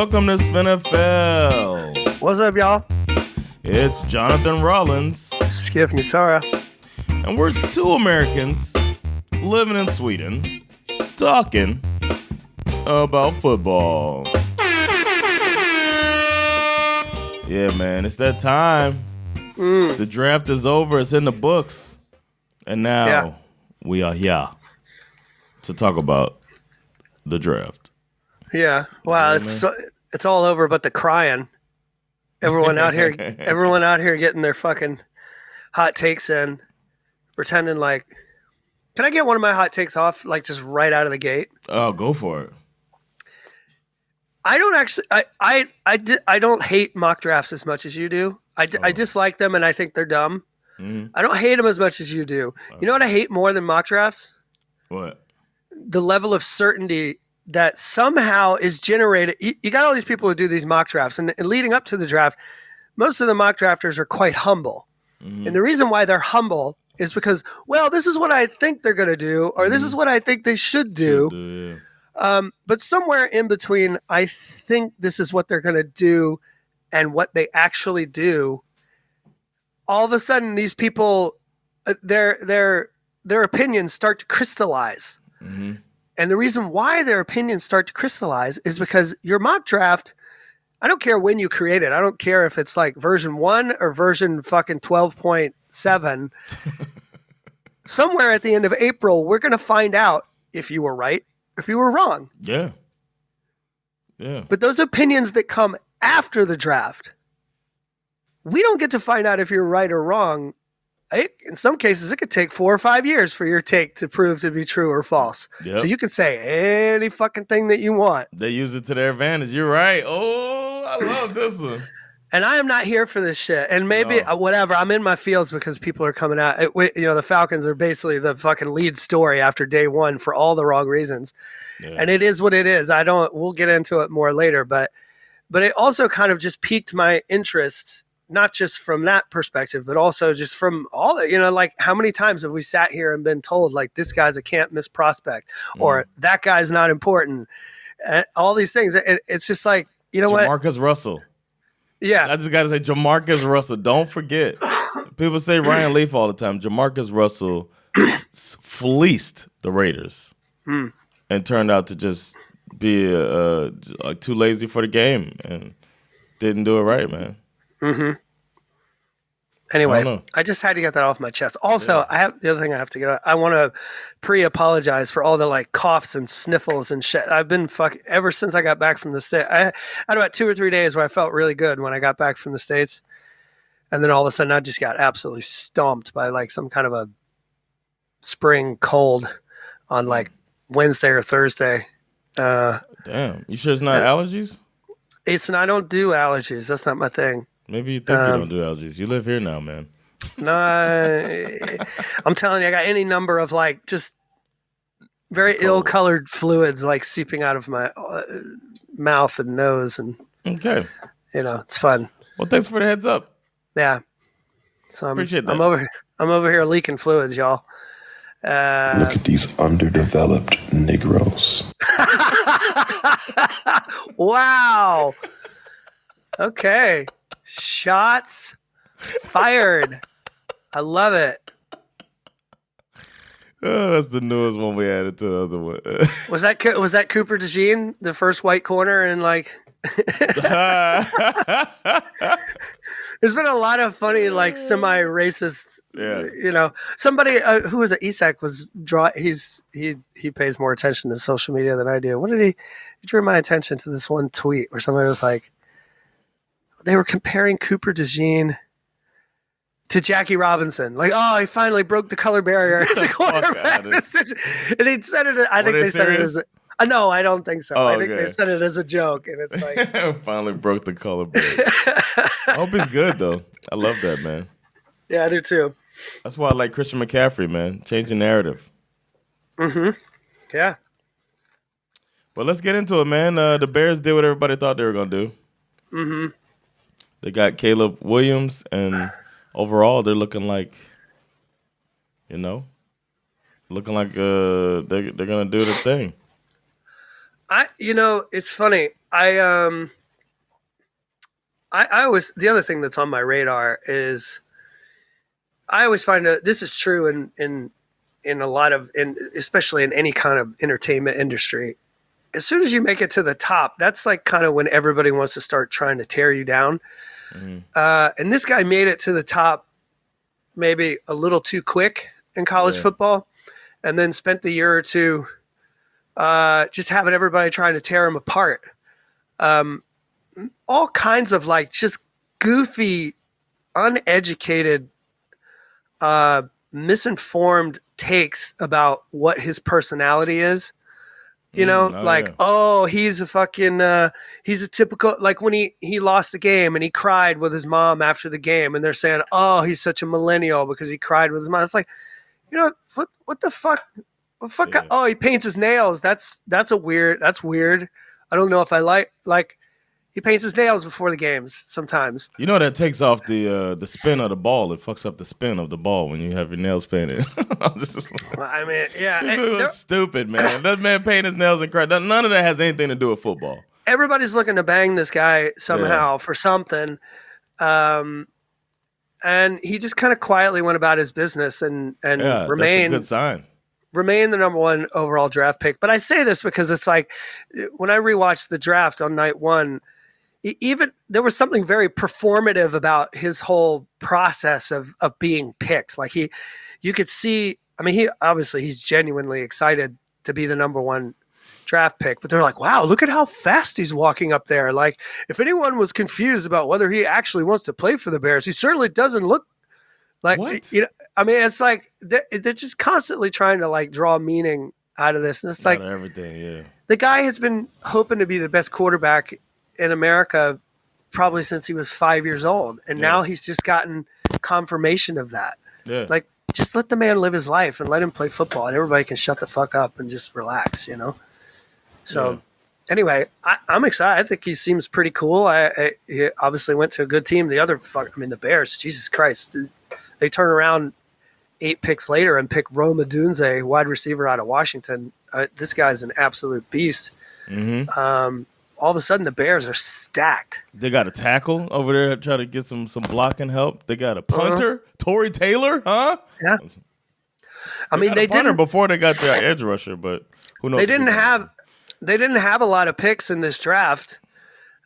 Welcome to SveNFL. What's up, y'all? It's Jonathan Rollins. Schif Misara. And we're two Americans living in Sweden talking about football. Yeah, man, it's that time. The draft is over. It's in the books. And now we are here to talk about the draft. Yeah. Wow, it's all over but the crying. Everyone out here getting their fucking hot takes in, pretending like, can I get one of my hot takes off like just right out of the gate? Oh, go for it. I don't actually I don't hate mock drafts as much as you do. I dislike them and I think they're dumb. Mm-hmm. I don't hate them as much as you do. You know what I hate more than mock drafts? What? The level of certainty that somehow is generated. You got all these people who do these mock drafts, and leading up to the draft, most of the mock drafters are quite humble. Mm-hmm. And the reason why they're humble is because, well, this is what I think they're going to do, or this is what I think they should do. But somewhere in between, I think this is what they're going to do and what they actually do, all of a sudden these people, their opinions start to crystallize. Mm-hmm. And the reason why their opinions start to crystallize is because your mock draft, I don't care when you create it. I don't care if it's like version 1 or version fucking 12.7. Somewhere at the end of April, we're going to find out if you were right, if you were wrong. Yeah. Yeah. But those opinions that come after the draft, we don't get to find out if you're right or wrong. In some cases, it could take 4 or 5 years for your take to prove to be true or false. Yep. So you can say any fucking thing that you want. They use it to their advantage. You're right. Oh, I love this one. And I am not here for this shit. And maybe whatever. I'm in my feels because people are coming out. The Falcons are basically the fucking lead story after day one for all the wrong reasons. Yeah. And it is what it is. We'll get into it more later. But it also kind of just piqued my interest, not just from that perspective, but also just from all the, like how many times have we sat here and been told like this guy's a can't miss prospect or that guy's not important, and all these things. It's just like, Jamarcus Russell. Yeah. I just got to say Jamarcus Russell. Don't forget. People say Ryan Leaf all the time. Jamarcus Russell fleeced the Raiders and turned out to just be too lazy for the game and didn't do it right, man. Mm-hmm. Anyway, I just had to get that off my chest. Also, I have the other thing I have to get. I want to pre-apologize for all the like coughs and sniffles and shit. I've been ever since I got back from the States. I had about 2 or 3 days where I felt really good when I got back from the States, and then all of a sudden I just got absolutely stomped by like some kind of a spring cold on like Wednesday or Thursday. Damn, you sure it's not allergies? I don't do allergies. That's not my thing. Maybe you think you don't do allergies. You live here now, man. No, I'm telling you, I got any number of like just very ill-colored fluids like seeping out of my mouth and nose, and it's fun. Well, thanks for the heads up. Yeah, so appreciate that. I'm over here leaking fluids, y'all. Look at these underdeveloped Negroes. Wow. Okay. Shots fired. I love it. Oh, that's the newest one we added to the other one. Was that Cooper DeJean, the first white corner, and like there's been a lot of funny like semi-racist. Yeah. Somebody who was at Isak was he pays more attention to social media than I do. What did he drew my attention to this one tweet where somebody was like, they were comparing Cooper DeJean to Jackie Robinson. Like, oh, he finally broke the color barrier in the quarterback decision. And he said it. I think they said it as no, I don't think so. I think they said it as a joke, and it's like finally broke the color barrier. I hope he's good though. I love that, man. Yeah, I do too. That's why I like Christian McCaffrey, man. Change the narrative. Mm-hmm. Yeah. Well, let's get into it, man. The Bears did what everybody thought they were gonna do. Mm-hmm. They got Caleb Williams, and overall, they're looking like, they're gonna do the thing. It's funny. I always, the other thing that's on my radar is I always find this is true in a lot of, especially in any kind of entertainment industry. As soon as you make it to the top, that's like kind of when everybody wants to start trying to tear you down. And this guy made it to the top maybe a little too quick in college football, and then spent the year or two just having everybody trying to tear him apart. All kinds of like just goofy, uneducated, misinformed takes about what his personality is. You know, he's a fucking, he's a typical, like when he lost the game and he cried with his mom after the game, and they're saying, oh, he's such a millennial because he cried with his mom. It's like, you know, what the fuck? Oh, he paints his nails. That's weird. I don't know if I like he paints his nails before the games sometimes. You know that takes off the spin of the ball. It fucks up the spin of the ball when you have your nails painted. I mean, yeah. It's stupid, man. That man paint his nails and cry. None of that has anything to do with football. Everybody's looking to bang this guy somehow for something. And he just kind of quietly went about his business and remained. That's a good sign. Remain the number one overall draft pick. But I say this because it's like when I rewatched the draft on night one, even there was something very performative about his whole process of being picked. Like you could see, I mean, he's genuinely excited to be the number one draft pick, but they're like, wow, look at how fast he's walking up there. Like if anyone was confused about whether he actually wants to play for the Bears, he certainly doesn't look like, what? You know, I mean, it's like, they're just constantly trying to like draw meaning out of this. And it's like everything. Yeah. The guy has been hoping to be the best quarterback in America probably since he was 5 years old. And now he's just gotten confirmation of that. Yeah. Like, just let the man live his life and let him play football, and everybody can shut the fuck up and just relax, you know? So anyway, I'm excited. I think he seems pretty cool. He obviously went to a good team. The Bears, Jesus Christ. They turn around 8 picks later and pick Rome Odunze, wide receiver out of Washington. This guy's an absolute beast. Mm-hmm. All of a sudden, the Bears are stacked. They got a tackle over there trying to get some blocking help. They got a punter, Torrey Taylor, huh? Yeah. I mean, they didn't before they got their edge rusher, but who knows? They didn't have a lot of picks in this draft.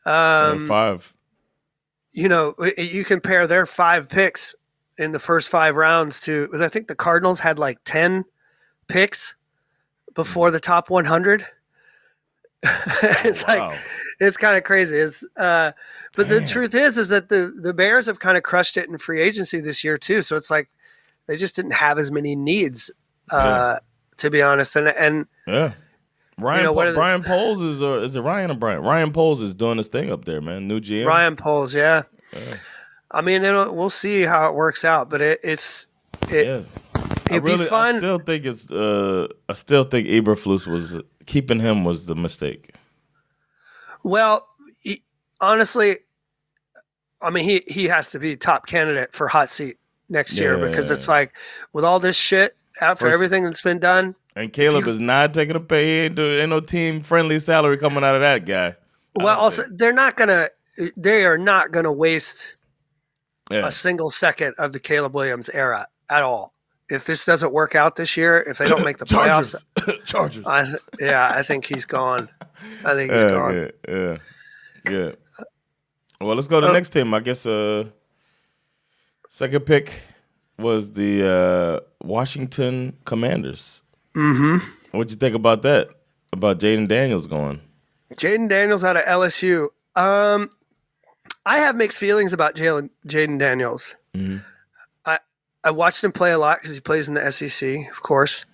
5. You know, you compare their 5 picks in the first 5 rounds to, I think the Cardinals had like 10 picks before the top 100. It's like, it's kind of crazy. But the truth is that the Bears have kind of crushed it in free agency this year too. So it's like they just didn't have as many needs, to be honest. And Brian Poles is it Ryan or Brian? Ryan Poles is doing his thing up there, man. New GM. Ryan Poles, yeah. I mean, we'll see how it works out, but it'd be fun. I still think Eberflus keeping him was the mistake. Well, honestly, I mean, he has to be top candidate for hot seat next year because it's like with all this shit after everything that's been done. And Caleb is not taking a pay. Ain't no team friendly salary coming out of that guy. Well, also they are not gonna waste a single second of the Caleb Williams era at all. If this doesn't work out this year, if they don't make the playoffs, Chargers. I think he's gone. I think he's gone. Yeah. Well, let's go to the next team. I guess second pick was the Washington Commanders. Mm-hmm. What'd you think about that? About Jaden Daniels going? Jaden Daniels out of LSU. I have mixed feelings about Jaden Daniels. Mm-hmm. I watched him play a lot because he plays in the SEC, of course.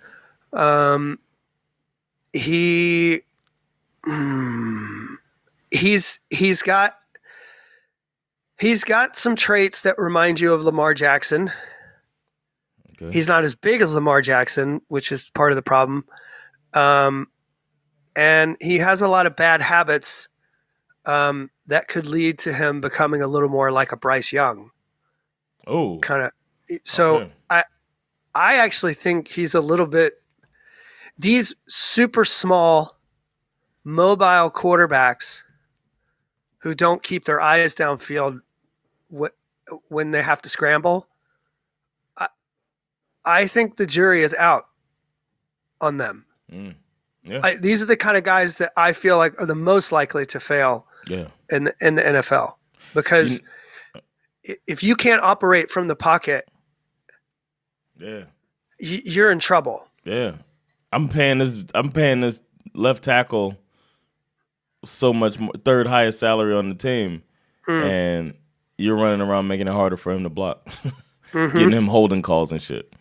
He's got some traits that remind you of Lamar Jackson. Okay. He's not as big as Lamar Jackson, which is part of the problem. And he has a lot of bad habits that could lead to him becoming a little more like a Bryce Young. Oh, kind of. So okay. I actually think he's a little bit. These super small, mobile quarterbacks who don't keep their eyes downfield when they have to scramble, I think the jury is out on them. Yeah. These are the kind of guys that I feel like are the most likely to fail in the NFL, because if you can't operate from the pocket, you're in trouble. Yeah, I'm paying this left tackle so much more, third highest salary on the team, and you're running around making it harder for him to block, getting him holding calls and shit.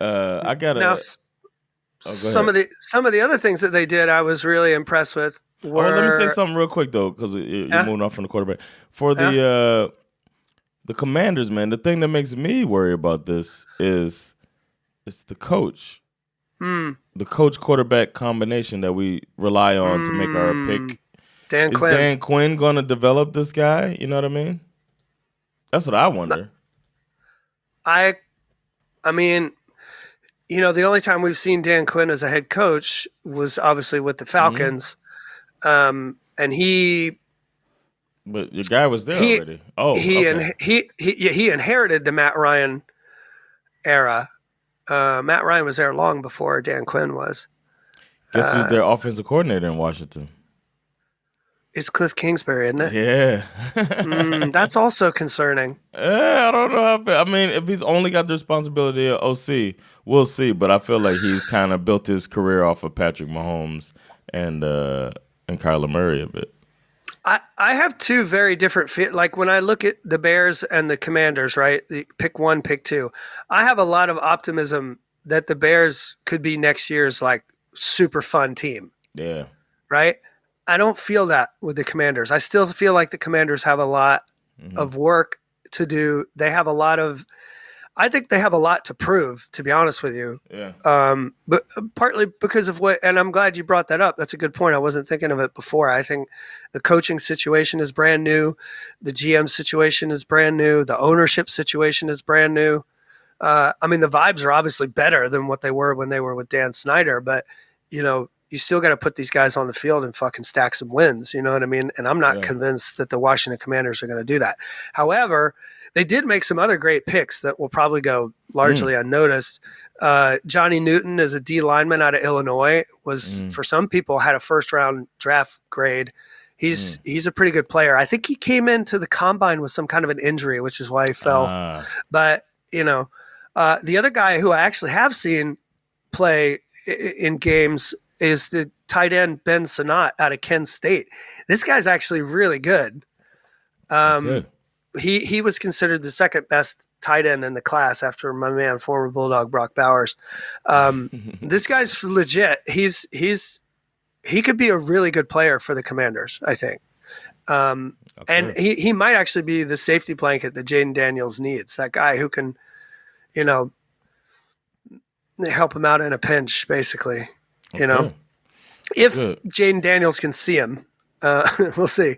I gotta now. Some of the other things that they did, I was really impressed with. Let me say something real quick though, because you're moving off from the quarterback. For the Commanders, man, the thing that makes me worry about this is it's the coach, the coach quarterback combination that we rely on to make our pick. Dan Quinn. Dan Quinn going to develop this guy? You know what I mean? That's what I wonder. I mean, the only time we've seen Dan Quinn as a head coach was obviously with the Falcons, and But your guy was there already. Oh, he inherited the Matt Ryan era. Matt Ryan was there long before Dan Quinn was. Guess who's their offensive coordinator in Washington? It's Cliff Kingsbury, isn't it? Yeah. That's also concerning. I don't know. I mean, if he's only got the responsibility of OC, we'll see. But I feel like he's kind of built his career off of Patrick Mahomes and Kyler Murray a bit. I have two very different like when I look at the Bears and the Commanders, right? The pick one, pick two. I have a lot of optimism that the Bears could be next year's like super fun team. Yeah. Right? I don't feel that with the Commanders. I still feel like the Commanders have a lot of work to do. They have I think they have a lot to prove, to be honest with you. Yeah. But partly because of and I'm glad you brought that up. That's a good point. I wasn't thinking of it before. I think the coaching situation is brand new. The GM situation is brand new. The ownership situation is brand new. I mean, the vibes are obviously better than what they were when they were with Dan Snyder, but you still got to put these guys on the field and fucking stack some wins. You know what I mean? And I'm not convinced that the Washington Commanders are going to do that. However, they did make some other great picks that will probably go largely unnoticed. Johnny Newton as a D lineman out of Illinois was, for some people, had a first-round draft grade. He's a pretty good player. I think he came into the combine with some kind of an injury, which is why he fell. But, the other guy who I actually have seen play in games is the tight end Ben Sinnott out of Kent State. This guy's actually really good. He was considered the second best tight end in the class after my man, former Bulldog Brock Bowers. This guy's legit. He could be a really good player for the Commanders, I think. And he might actually be the safety blanket that Jaden Daniels needs. That guy who can, help him out in a pinch, basically. If Jaden Daniels can see him, we'll see.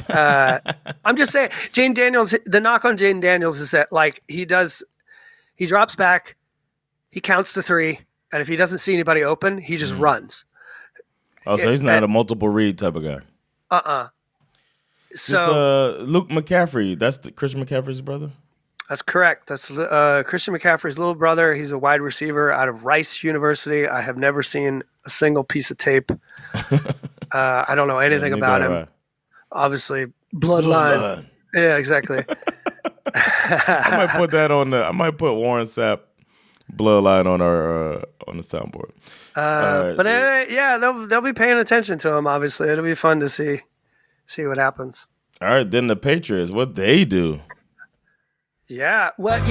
I'm just saying, Jaden Daniels. The knock on Jaden Daniels is that he drops back, he counts to three, and if he doesn't see anybody open, he just runs. Oh, so he's not a multiple read type of guy. So Luke McCaffrey, that's Christian McCaffrey's brother. That's correct. That's Christian McCaffrey's little brother. He's a wide receiver out of Rice University. I have never seen a single piece of tape. I don't know anything about him. Right. Obviously, bloodline. Yeah, exactly. I might put that on I might put Warren Sapp bloodline on our on the soundboard. They'll be paying attention to him. Obviously, it'll be fun to see what happens. All right, then the Patriots, what they do? Yeah, well,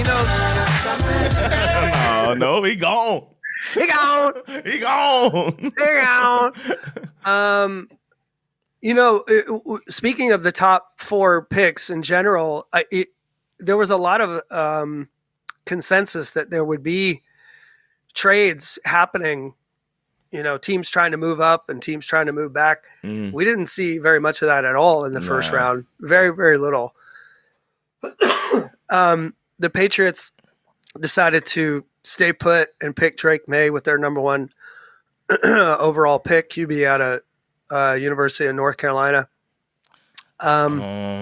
oh no, he gone. He gone. He gone. He gone. Speaking of the top four picks in general, there was a lot of consensus that there would be trades happening. Teams trying to move up and teams trying to move back. We didn't see very much of that at all in the first round. Very, very little. The Patriots decided to stay put and pick Drake May with their number one overall pick, QB out of University of North Carolina. Oh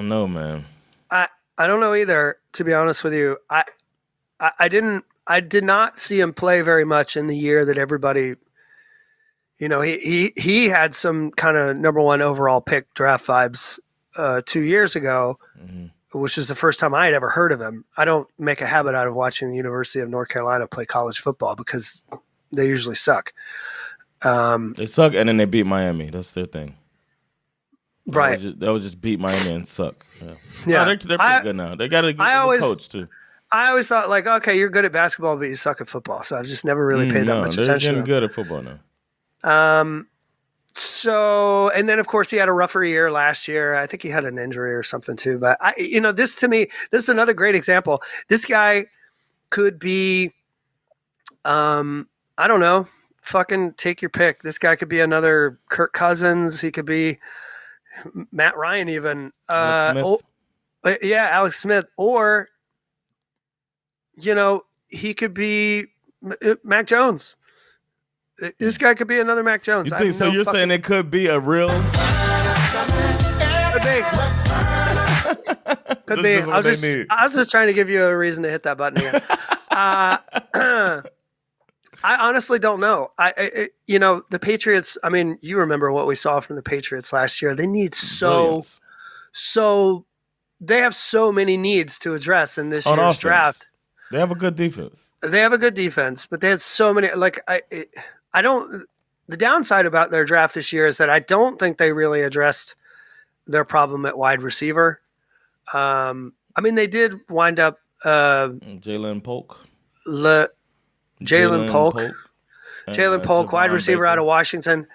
no, man. I don't know either, to be honest with you. I did not see him play very much in the year that everybody, he had some kind of number one overall pick draft vibes 2 years ago, which is the first time I had ever heard of him. I don't make a habit out of watching the University of North Carolina play college football because they usually suck. They suck, and then they beat Miami. That's their thing. Right. That was just beat Miami and suck. Yeah. They're pretty good now. They got a good coach, too. I always thought, like, okay, you're good at basketball, but you suck at football. So I've just never really paid that much attention. They're getting good at football now. So, and then, of course, he had a rougher year last year. I think he had an injury or something, too. But, this to me, this is another great example. This guy could be, I don't know, fucking take your pick. This guy could be another Kirk Cousins. He could be Matt Ryan even. Alex Smith. Alex Smith. Or, he could be Mac Jones. This guy could be another Mac Jones. You think, so you're saying it could be a real... Could be. Could be. I was just trying to give you a reason to hit that button again. I honestly don't know. The Patriots, I mean, you remember what we saw from the Patriots last year. They need they have so many needs to address in this year's draft. They have a good defense. But they had so many, the downside about their draft this year is that I don't think they really addressed their problem at wide receiver. They did wind up Jalen Polk. Jalen Polk, wide receiver Baker. Out of Washington.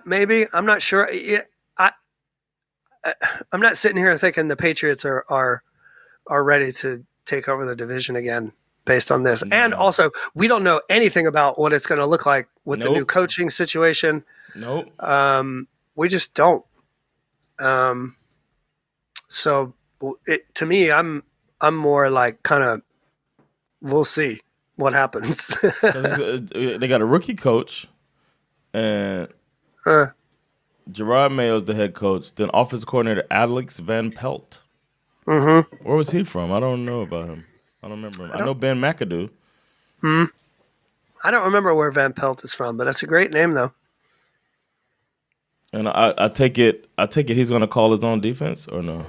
Maybe. I'm not sure. I'm not sitting here thinking the Patriots are ready to take over the division again based on this. No. And also, we don't know anything about what it's going to look like with the new coaching situation. Nope. We just don't. To me, I'm more like kind of, we'll see what happens. They got a rookie coach, and Gerard Mayo's the head coach. Then offensive coordinator Alex Van Pelt. Mm-hmm. Where was he from? I don't know about him. I don't remember him. I know Ben McAdoo. I don't remember where Van Pelt is from, but that's a great name, though. And I take it he's going to call his own defense, or no?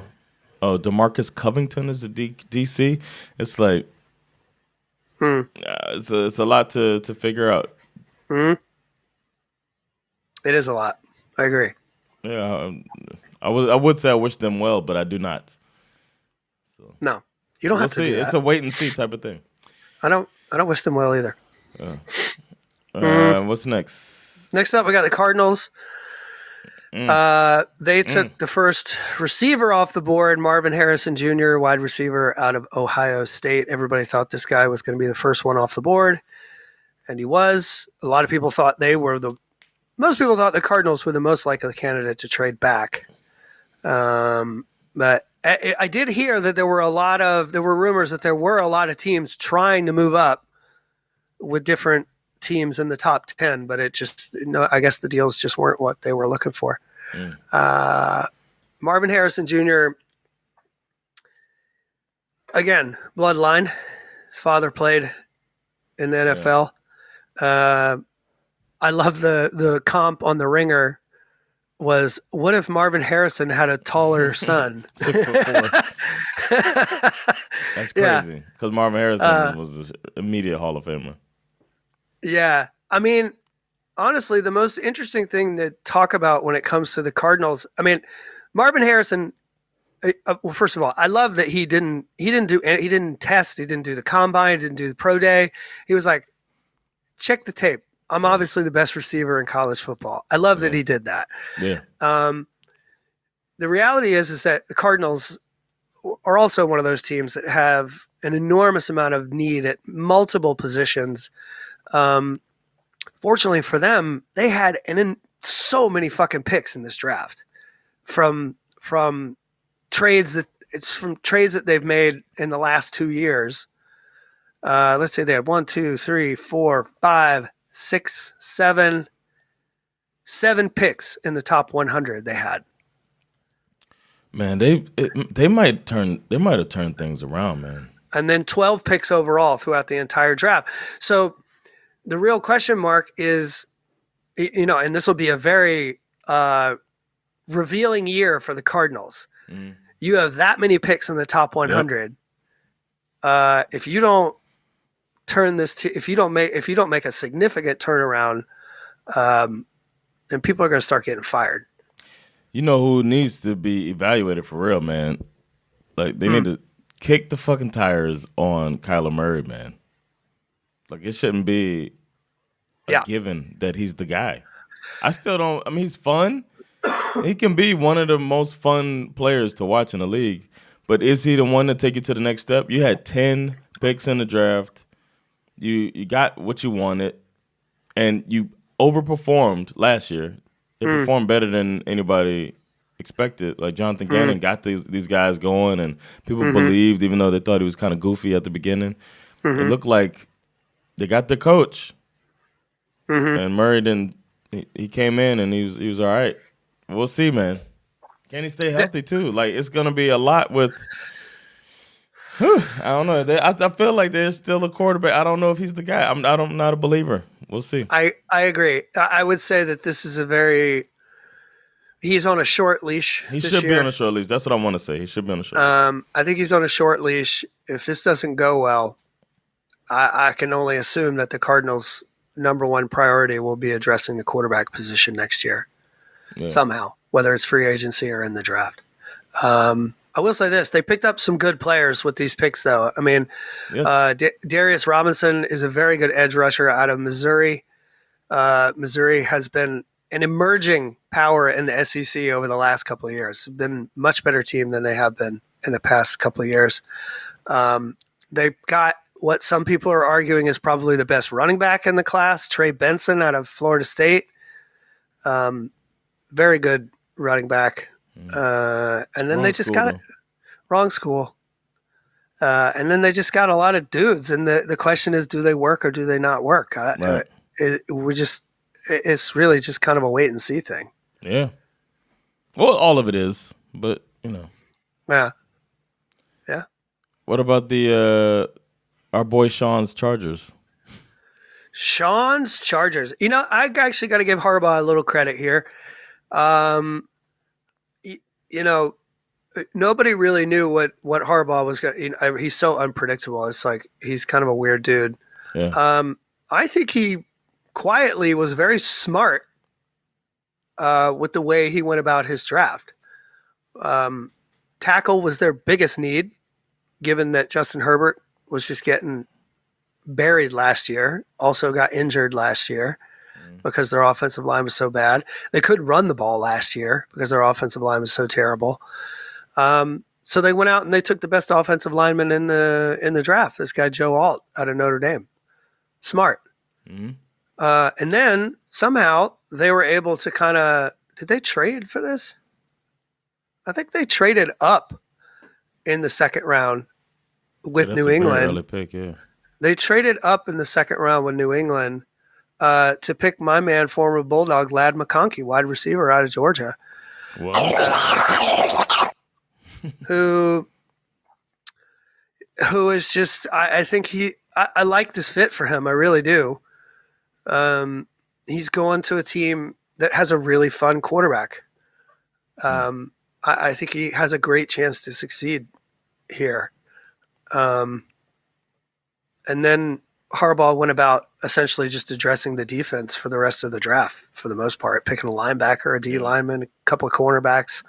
Oh, DeMarcus Covington is the DC. It's like it's a lot to figure out. It is a lot. I agree. Yeah, I would say I wish them well, but I do not. So no, you don't have to do that. It's a wait and see type of thing. I don't wish them well either. What's next? Next up, we got the Cardinals. They took the first receiver off the board, Marvin Harrison Jr., wide receiver out of Ohio State. Everybody thought this guy was going to be the first one off the board, and he was. A lot of people thought most people thought the Cardinals were the most likely candidate to trade back. But I did hear that there were rumors that there were a lot of teams trying to move up with different teams in the top 10, but I guess the deals just weren't what they were looking for. Marvin Harrison Jr., again, bloodline. His father played in the NFL. I love the comp on the Ringer was, what if Marvin Harrison had a taller son? 6'4". That's crazy, because Marvin Harrison was an immediate Hall of Famer. Yeah. I mean, honestly, the most interesting thing to talk about when it comes to the Cardinals, I mean, Marvin Harrison, well, first of all, I love that he didn't test, he didn't do the combine, didn't do the pro day. He was like, check the tape. I'm obviously the best receiver in college football. I love that he did that. Yeah. The reality is that the Cardinals are also one of those teams that have an enormous amount of need at multiple positions. Fortunately for them, they had so many fucking picks in this draft from trades that they've made in the last 2 years. Let's say they had 1, 2, 3, 4, 5, 6, 7 picks in the top 100 they had. Man, they might have turned things around, man. And then 12 picks overall throughout the entire draft. So the real question mark is, and this will be a very revealing year for the Cardinals. Mm. You have that many picks in the top 100. Yep. If you don't turn this, if you don't make a significant turnaround, then people are going to start getting fired. You know who needs to be evaluated for real, man? Like they need to kick the fucking tires on Kyler Murray, man. Like it shouldn't be a given that he's the guy. I still don't. I mean, he's fun. He can be one of the most fun players to watch in the league. But is he the one to take you to the next step? You had 10 picks in the draft. You got what you wanted, and you overperformed last year. They performed better than anybody expected. Like Jonathan Gannon got these guys going, and people believed, even though they thought he was kind of goofy at the beginning. It looked like they got the coach, and Murray didn't. He came in and he was all right. We'll see, man. Can he stay healthy too? Like it's gonna be a lot with. I don't know. I feel like there's still a quarterback. I don't know if he's the guy. I'm not a believer. We'll see. I agree. I would say that this is he's on a short leash. He should be on a short leash. That's what I want to say. He should be on a short leash. I think he's on a short leash. If this doesn't go well, I can only assume that the Cardinals' number one priority will be addressing the quarterback position next year somehow, whether it's free agency or in the draft. I will say this. They picked up some good players with these picks, though. I mean, Darius Robinson is a very good edge rusher out of Missouri. Missouri has been an emerging power in the SEC over the last couple of years. It's been a much better team than they have been in the past couple of years. They got what some people are arguing is probably the best running back in the class, Trey Benson out of Florida State. Very good running back. And then they just got it. Wrong school. And then they just got a lot of dudes. And the question is, do they work or do they not work? Right. It's really just kind of a wait and see thing. Yeah. Well, all of it is, but Yeah. Yeah. What about our boy Sean's Chargers? Sean's Chargers. I actually got to give Harbaugh a little credit here. Nobody really knew what Harbaugh was going to. He's so unpredictable. It's like he's kind of a weird dude. Yeah. I think he quietly was very smart with the way he went about his draft. Tackle was their biggest need, given that Justin Herbert was just getting buried last year, also got injured last year because their offensive line was so bad. They couldn't run the ball last year because their offensive line was so terrible. So they went out and they took the best offensive lineman in the draft. This guy, Joe Alt, out of Notre Dame. Smart. Mm-hmm. And then somehow they were able to did they trade for this? I think they traded up in the second round with New England. Early pick, yeah. They traded up in the second round with New England to pick my man, former Bulldog, Ladd McConkey, wide receiver out of Georgia. Who is just, I think I like this fit for him. I really do. He's going to a team that has a really fun quarterback. I think he has a great chance to succeed here. And then Harbaugh went about essentially just addressing the defense for the rest of the draft for the most part, picking a linebacker, a D lineman, a couple of cornerbacks.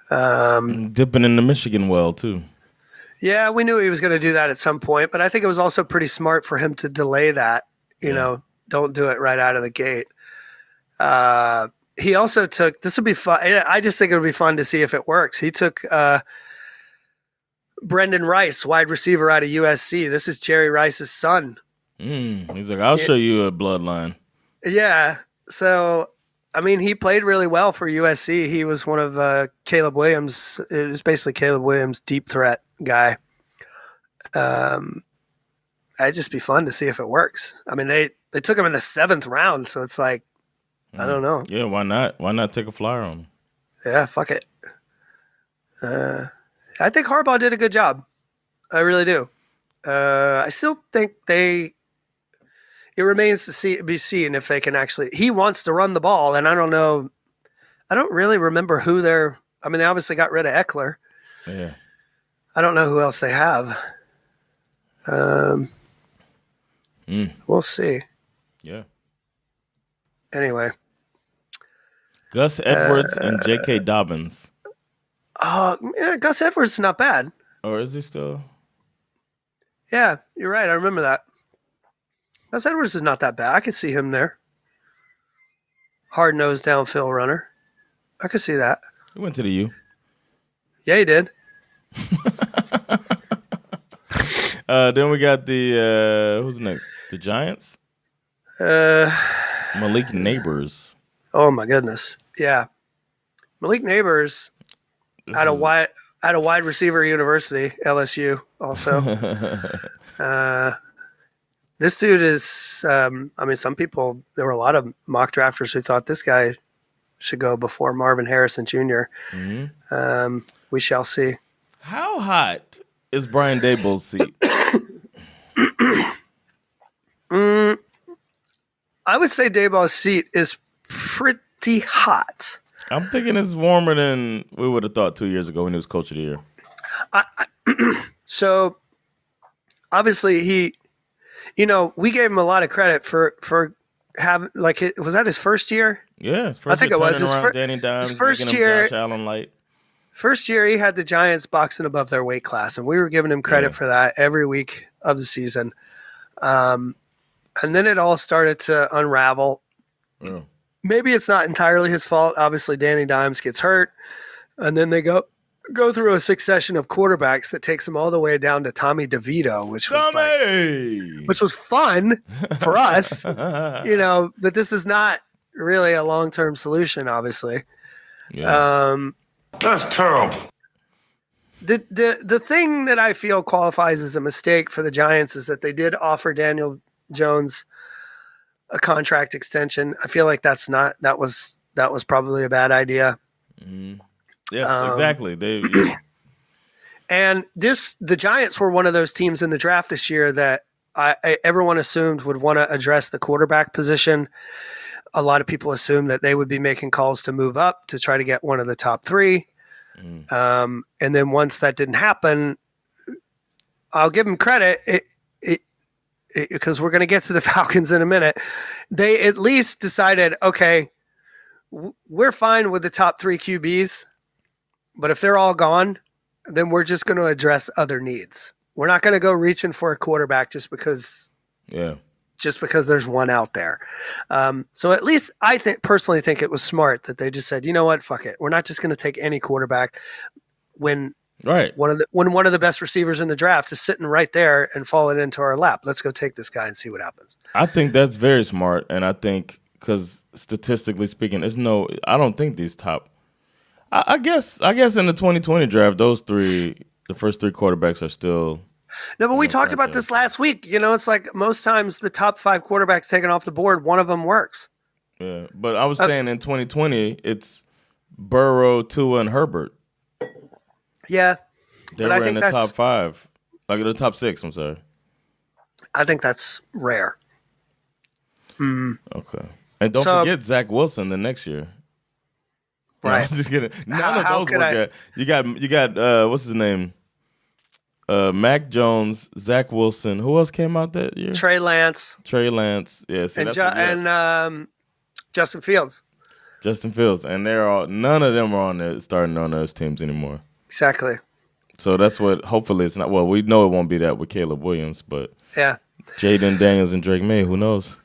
Dipping in the Michigan well, too. Yeah, we knew he was going to do that at some point, but I think it was also pretty smart for him to delay that. Don't do it right out of the gate. He also took – this would be fun. I just think it would be fun to see if it works. He took Brendan Rice, wide receiver out of USC. This is Jerry Rice's son. He's like, I'll show you a bloodline. Yeah. So, I mean, he played really well for USC. He was one of Caleb Williams. It was basically Caleb Williams' deep threat guy. It'd just be fun to see if it works. I mean, they took him in the 7th round, so it's like, I don't know. Yeah, why not? Why not take a flyer on him? Yeah, fuck it. I think Harbaugh did a good job. I really do. I still think it remains to be seen if they can actually. He wants to run the ball, and I don't know. I don't really remember who they're. I mean, they obviously got rid of Eckler. Yeah. I don't know who else they have. We'll see. Yeah. Anyway. Gus Edwards and J.K. Dobbins. Yeah, Gus Edwards is not bad. Or is he still? Yeah, you're right. I remember that. Gus Edwards is not that bad. I could see him there. Hard-nosed downfield runner. I could see that. He went to the U. Yeah, he did. Then we got the who's next? The Giants. Malik Neighbors. Oh my goodness. Yeah, Malik Neighbors at a wide receiver university, LSU. Also, this dude is. I mean, some people. There were a lot of mock drafters who thought this guy should go before Marvin Harrison Jr. Mm-hmm. We shall see. How hot is Brian Daboll's seat? I would say Daboll's seat is pretty hot. I'm thinking it's warmer than we would have thought 2 years ago when he was coach of the year. So obviously we gave him a lot of credit for having was that his first year? Yeah, I think it was his first year. Josh Allen light. First year, he had the Giants boxing above their weight class, and we were giving him credit for that every week of the season. And then it all started to unravel. Yeah. Maybe it's not entirely his fault. Obviously, Danny Dimes gets hurt, and then they go through a succession of quarterbacks that takes them all the way down to Tommy DeVito, which was fun for us, But this is not really a long-term solution, obviously. Yeah. That's terrible. The thing that I feel qualifies as a mistake for the Giants is that they did offer Daniel Jones a contract extension. I feel like that was probably a bad idea. Mm-hmm. Yes, exactly. And the Giants were one of those teams in the draft this year that everyone assumed would want to address the quarterback position. A lot of people assumed that they would be making calls to move up to try to get one of the top three. And then once that didn't happen, I'll give them credit because we're going to get to the Falcons in a minute. They at least decided, okay, we're fine with the top three QBs, but if they're all gone, then we're just going to address other needs. We're not going to go reaching for a quarterback just because there's one out there. So at least I personally think it was smart that they just said, you know what, fuck it. We're not just going to take any quarterback when one of the best receivers in the draft is sitting right there and falling into our lap. Let's go take this guy and see what happens. I think that's very smart, and I think because statistically speaking, I don't think these top. I guess in the 2020 draft, the first three quarterbacks are still. No, but we talked about this last week. It's like most times the top five quarterbacks taken off the board, one of them works. Yeah, but I was saying in 2020, it's Burrow, Tua, and Herbert. Yeah. They were in the top five. Like the top six, I'm sorry. I think that's rare. Okay. And don't forget Zach Wilson the next year. Right. No, I'm just kidding. None of those work. You got what's his name? Mac Jones, Zach Wilson. Who else came out that year? Trey Lance. Yeah, see, and Justin Fields. And none of them are starting on those teams anymore. Exactly. So that's what. Hopefully, it's not. Well, we know it won't be that with Caleb Williams, but yeah, Jaden Daniels and Drake May. Who knows?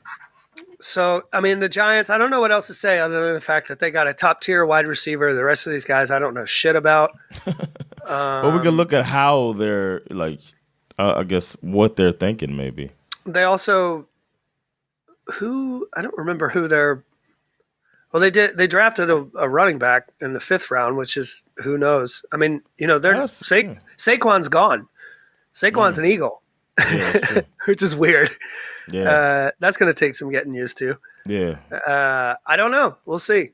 So, I mean, the Giants, I don't know what else to say other than the fact that they got a top-tier wide receiver. The rest of these guys I don't know shit about. But we can look at how they're, I guess, what they're thinking maybe. They also I don't remember who they're – well, they drafted a running back in the 5th round, which is who knows. I mean, Saquon's gone. Saquon's an Eagle. Yeah, which is weird. Yeah, that's going to take some getting used to. Yeah, I don't know. We'll see.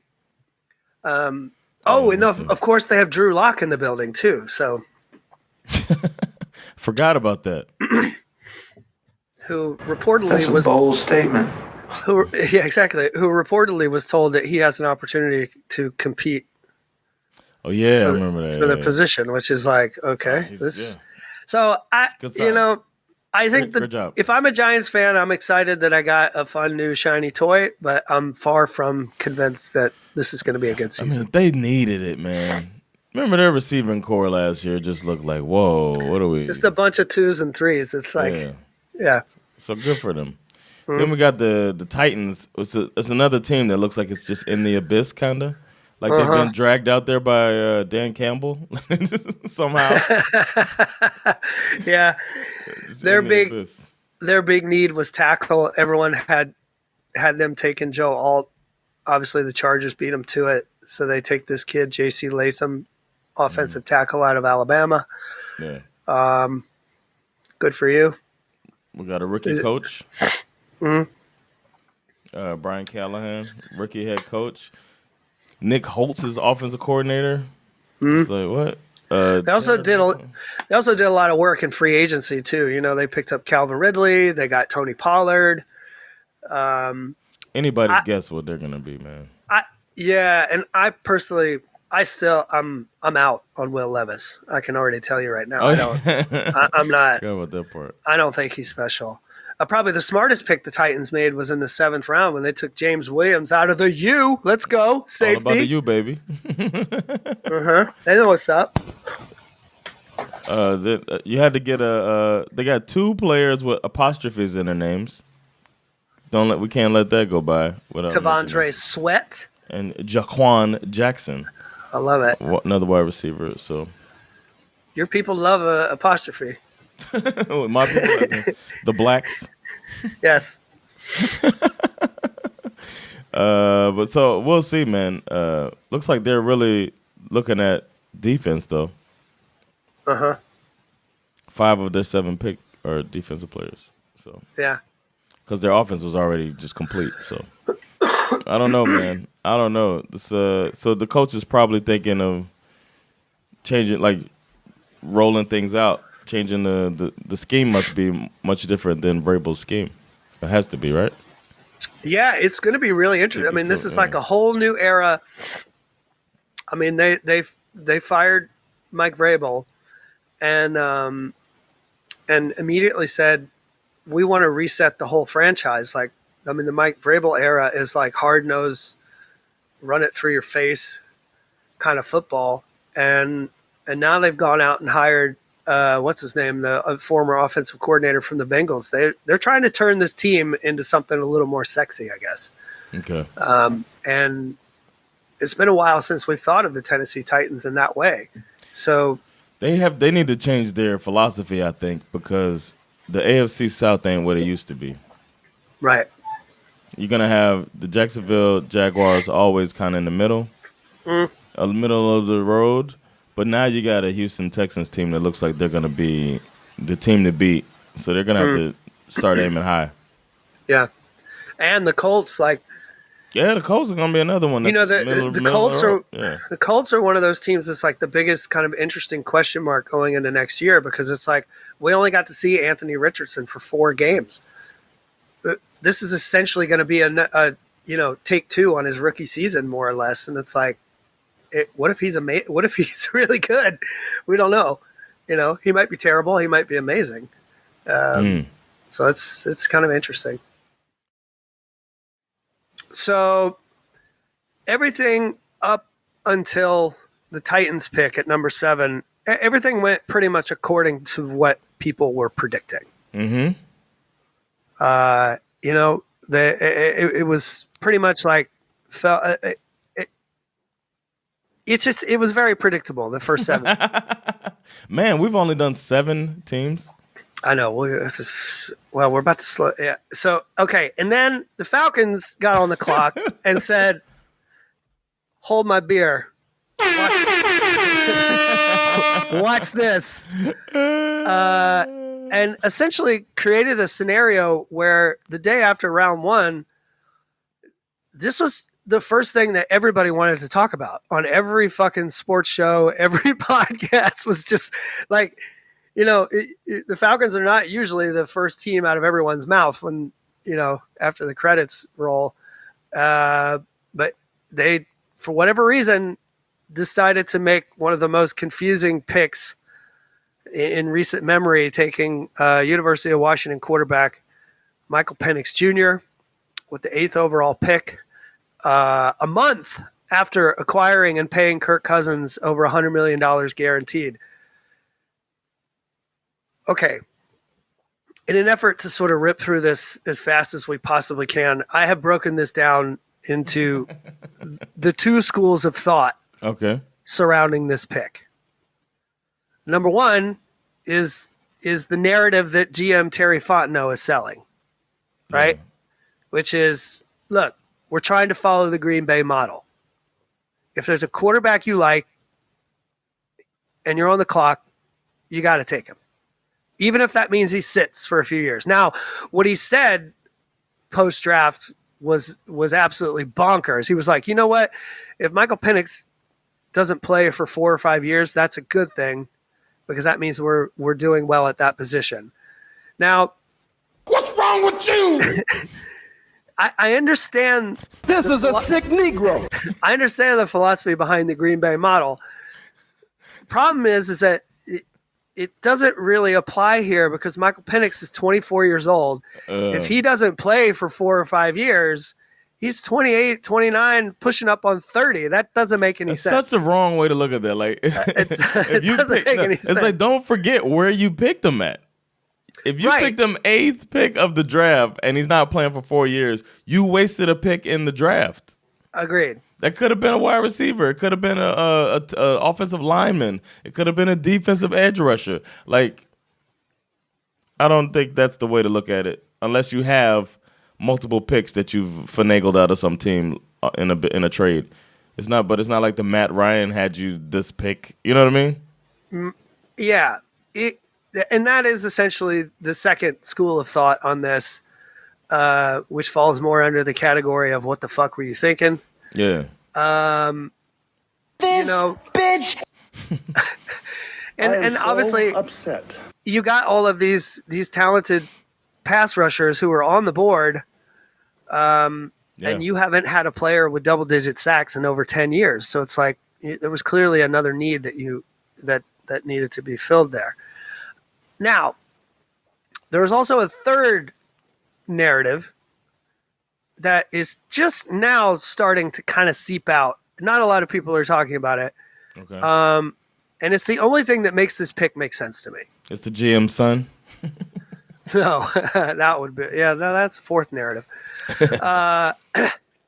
Oh, and of course they have Drew Lock in the building too. So forgot about that. Who reportedly That's a bold statement. Yeah, exactly. Who reportedly was told that he has an opportunity to compete. Oh yeah, I remember that for the position, which is like okay. So I think if I'm a Giants fan, I'm excited that I got a fun new shiny toy, but I'm far from convinced that this is going to be a good season. I mean, they needed it, man. Remember their receiving core last year just looked like, whoa, what are we? Just a bunch of 2s and 3s. It's like, yeah. So good for them. Mm-hmm. Then we got the Titans. It's another team that looks like it's just in the abyss, kind of. Like they've been dragged out there by Dan Campbell somehow. Yeah. Their big need was tackle. Everyone had them taking Joe Alt. Obviously, the Chargers beat them to it. So they take this kid, J.C. Latham, offensive tackle out of Alabama. Yeah. Good for you. We got a rookie coach. Mm-hmm. Brian Callahan, rookie head coach. Nick Holtz is offensive coordinator. Mm-hmm. It's like, what? They also did a lot of work in free agency too. You know, they picked up Calvin Ridley. They got Tony Pollard. Anybody's guess what they're gonna be, man. And I personally, I'm out on Will Levis. I can already tell you right now. I'm not. Forgot about that part. I don't think he's special. Probably the smartest pick the Titans made was in the 7th round when they took James Williams out of the U. Let's go. Safety. All about the U, baby. They know what's up. You had to get they got 2 players with apostrophes in their names. We can't let that go by. Tavondre Sweat. And Jaquan Jackson. I love it. Another wide receiver. So your people love a apostrophe. My people, the blacks. Yes. But so we'll see, man. Looks like they're really looking at defense, though. 5 of their 7 pick are defensive players. So yeah, because their offense was already just complete. So I don't know, man. I don't know. So the coach is probably thinking of changing, like rolling things out. Changing the scheme must be much different than Vrabel's scheme. It has to be, right? Yeah, it's going to be really interesting. I mean, this is like a whole new era. I mean, they fired Mike Vrabel and immediately said, we want to reset the whole franchise. Like, I mean, the Mike Vrabel era is like hard-nosed, run it through your face kind of football. And now they've gone out and hired what's his name, the former offensive coordinator from the Bengals. They're trying to turn this team into something a little more sexy, I guess. Okay. And it's been a while since we've thought of the Tennessee Titans in that way. So they need to change their philosophy, I think, because the AFC South ain't what it used to be. Right. You're gonna have the Jacksonville Jaguars always kind of in the middle, middle of the road. But now you got a Houston Texans team that looks like they're going to be the team to beat. So they're going to have to start aiming high. Yeah. And the Colts, the Colts are going to be another one. You know, the Colts are one of those teams that's like the biggest kind of interesting question mark going into next year because it's like we only got to see Anthony Richardson for 4 games. This is essentially going to be a take 2 on his rookie season, more or less. And it's like, what if he's what if he's really good? We don't know. You know, he might be terrible. He might be amazing. So it's kind of interesting. So everything up until the Titans pick at number 7, everything went pretty much according to what people were predicting. Mm-hmm. It was pretty much like it was very predictable, the first 7. Man, we've only done 7 teams. I know. We're about to slow. Yeah. So, okay. And then the Falcons got on the clock and said, hold my beer. Watch this. And essentially created a scenario where the day after round 1, this the first thing that everybody wanted to talk about on every fucking sports show, every podcast was just like, the Falcons are not usually the first team out of everyone's mouth when, after the credits roll. But they, for whatever reason, decided to make one of the most confusing picks in recent memory, taking University of Washington quarterback Michael Penix Jr. with the 8th overall pick. A month after acquiring and paying Kirk Cousins over $100 million guaranteed. Okay. In an effort to sort of rip through this as fast as we possibly can, I have broken this down into the two schools of thought surrounding this pick. Number one is the narrative that GM Terry Fontenot is selling, right? Yeah. Which is, look, we're trying to follow the Green Bay model. If there's a quarterback you like and you're on the clock, you got to take him. Even if that means he sits for a few years. Now, what he said post-draft was absolutely bonkers. He was like, you know what? If Michael Penix doesn't play for 4 or 5 years, that's a good thing because that means we're doing well at that position. Now, what's wrong with you? I understand. This is a sick Negro. I understand the philosophy behind the Green Bay model. Problem is that it doesn't really apply here because Michael Penix is 24 years old. If he doesn't play for 4 or 5 years, he's 28, 29, pushing up on 30. That doesn't make any sense. That's such a wrong way to look at that. Like, it doesn't make any sense. It's like, don't forget where you picked him at. If you picked him 8th pick of the draft and he's not playing for 4 years, you wasted a pick in the draft. Agreed. That could have been a wide receiver. It could have been a offensive lineman. It could have been a defensive edge rusher. Like, I don't think that's the way to look at it, unless you have multiple picks that you've finagled out of some team in a trade. It's not like the Matt Ryan had you this pick. You know what I mean? Yeah. And that is essentially the second school of thought on this, which falls more under the category of what the fuck were you thinking? Yeah. Bitch. and obviously upset. You got all of these talented pass rushers who are on the board, and you haven't had a player with double-digit sacks in over 10 years. So it's like there was clearly another need that needed to be filled there. Now, there is also a third narrative that is just now starting to kind of seep out. Not a lot of people are talking about it. Okay. And it's the only thing that makes this pick make sense to me. It's the GM's son? No, that would be, that's the fourth narrative.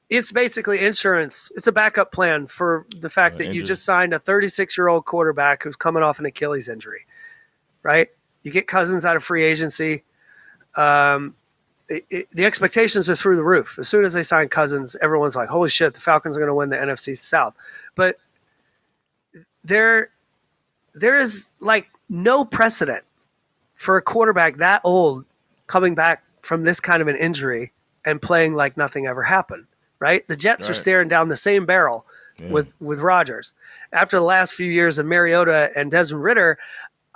It's basically insurance. It's a backup plan for the fact that you just signed a 36-year-old quarterback who's coming off an Achilles injury, right? You get Cousins out of free agency. The expectations are through the roof. As soon as they sign Cousins, everyone's like, holy shit, the Falcons are going to win the NFC South. But there is like no precedent for a quarterback that old coming back from this kind of an injury and playing like nothing ever happened, right? The Jets are staring down the same barrel with Rodgers. After the last few years of Mariota and Desmond Ridder,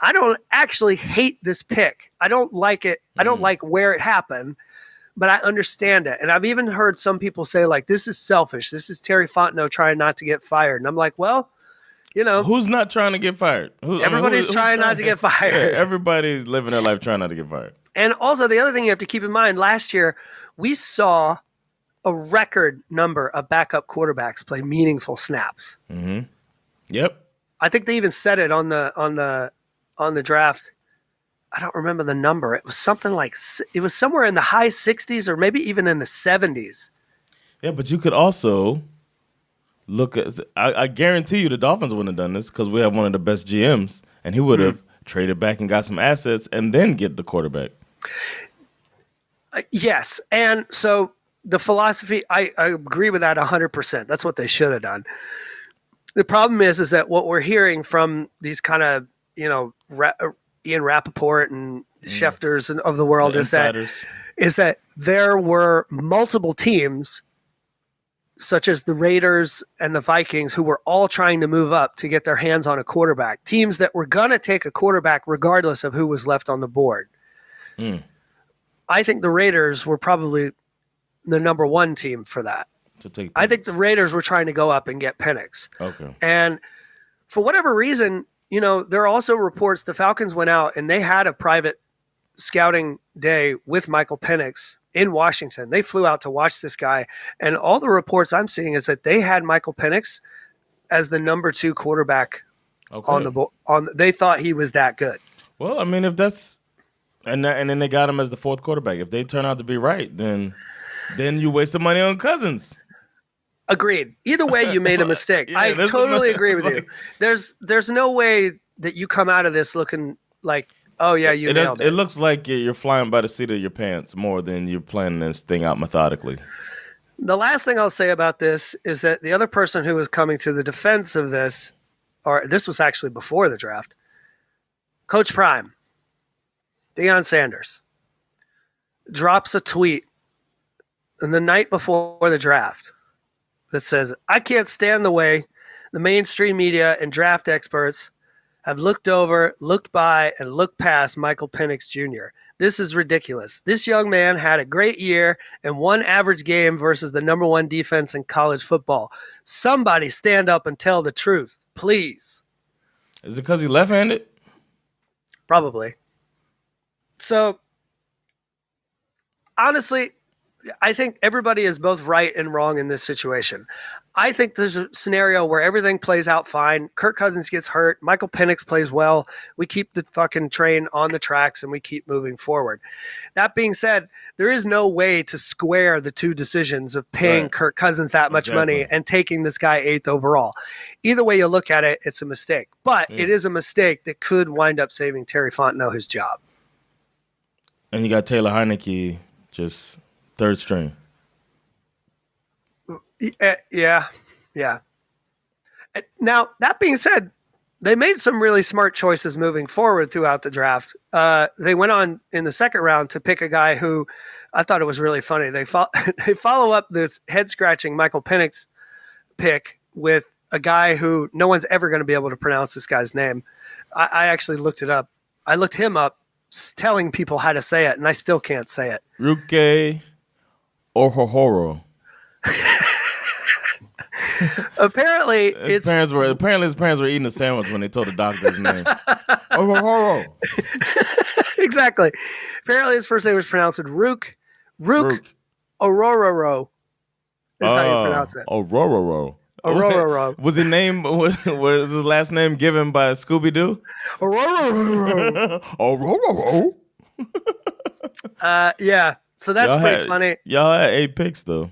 I don't actually hate this pick. I don't like it. I don't like where it happened, but I understand it. And I've even heard some people say, like, this is selfish. This is Terry Fontenot trying not to get fired. And I'm like, well, who's not trying to get fired? Everybody's trying not to get fired. Yeah, everybody's living their life trying not to get fired. And also the other thing you have to keep in mind, last year we saw a record number of backup quarterbacks play meaningful snaps. Mm-hmm. Yep. I think they even said it on the draft. I don't remember the number. It was something like, it was somewhere in the high 60s or maybe even in the 70s. Yeah, but you could also look at, I guarantee you the Dolphins wouldn't have done this because we have one of the best GMs, and he would have traded back and got some assets and then get the quarterback. Yes. And so the philosophy, I agree with that 100%. That's what they should have done. The problem is that what we're hearing from these kind of, Ian Rappaport and Schefters of the world is that there were multiple teams such as the Raiders and the Vikings, who were all trying to move up to get their hands on a quarterback, teams that were going to take a quarterback regardless of who was left on the board. I think the Raiders were probably the number one team for that. I think the Raiders were trying to go up and get Penix. Okay. And for whatever reason, there are also reports the Falcons went out and they had a private scouting day with Michael Penix in Washington. They flew out to watch this guy. And all the reports I'm seeing is that they had Michael Penix as the number 2 quarterback on the board. They thought he was that good. Well, I mean, if that's and then they got him as the 4th quarterback. If they turn out to be right, then you wasted money on Cousins. Agreed. Either way, you made a mistake. I totally agree with you. There's no way that you come out of this looking like, oh yeah, you nailed it. It looks like you're flying by the seat of your pants more than you're planning this thing out methodically. The last thing I'll say about this is that the other person who was coming to the defense of this, or this was actually before the draft, Coach Prime, Deion Sanders, drops a tweet on the night before the draft that says, I can't stand the way the mainstream media and draft experts have looked over, looked by, and looked past Michael Penix Jr. This is ridiculous. This young man had a great year and 1 average game versus the number 1 defense in college football. Somebody stand up and tell the truth, please. Is it because he's left-handed? Probably. So, honestly, I think everybody is both right and wrong in this situation. I think there's a scenario where everything plays out fine. Kirk Cousins gets hurt. Michael Penix plays well. We keep the fucking train on the tracks and we keep moving forward. That being said, there is no way to square the two decisions of paying Kirk Cousins that much money and taking this guy 8th overall. Either way you look at it, it's a mistake. But it is a mistake that could wind up saving Terry Fontenot his job. And you got Taylor Heineke just 3rd string. Yeah. Now, that being said, they made some really smart choices moving forward throughout the draft. They went on in the 2nd round to pick a guy who I thought it was really funny. They follow up this head-scratching Michael Penix pick with a guy who no one's ever going to be able to pronounce this guy's name. I actually looked it up. I looked him up telling people how to say it, and I still can't say it. Ruke Ohohoro. Apparently, his parents were eating a sandwich when they told the doctor his name. Ohohoro. Exactly. Apparently, his first name was pronounced Rook Orororo is how you pronounce it. Orororo. Orororo. Was his last name given by Scooby-Doo? Orororo. Orororo. Yeah. So that's pretty funny. Y'all had 8 picks, though.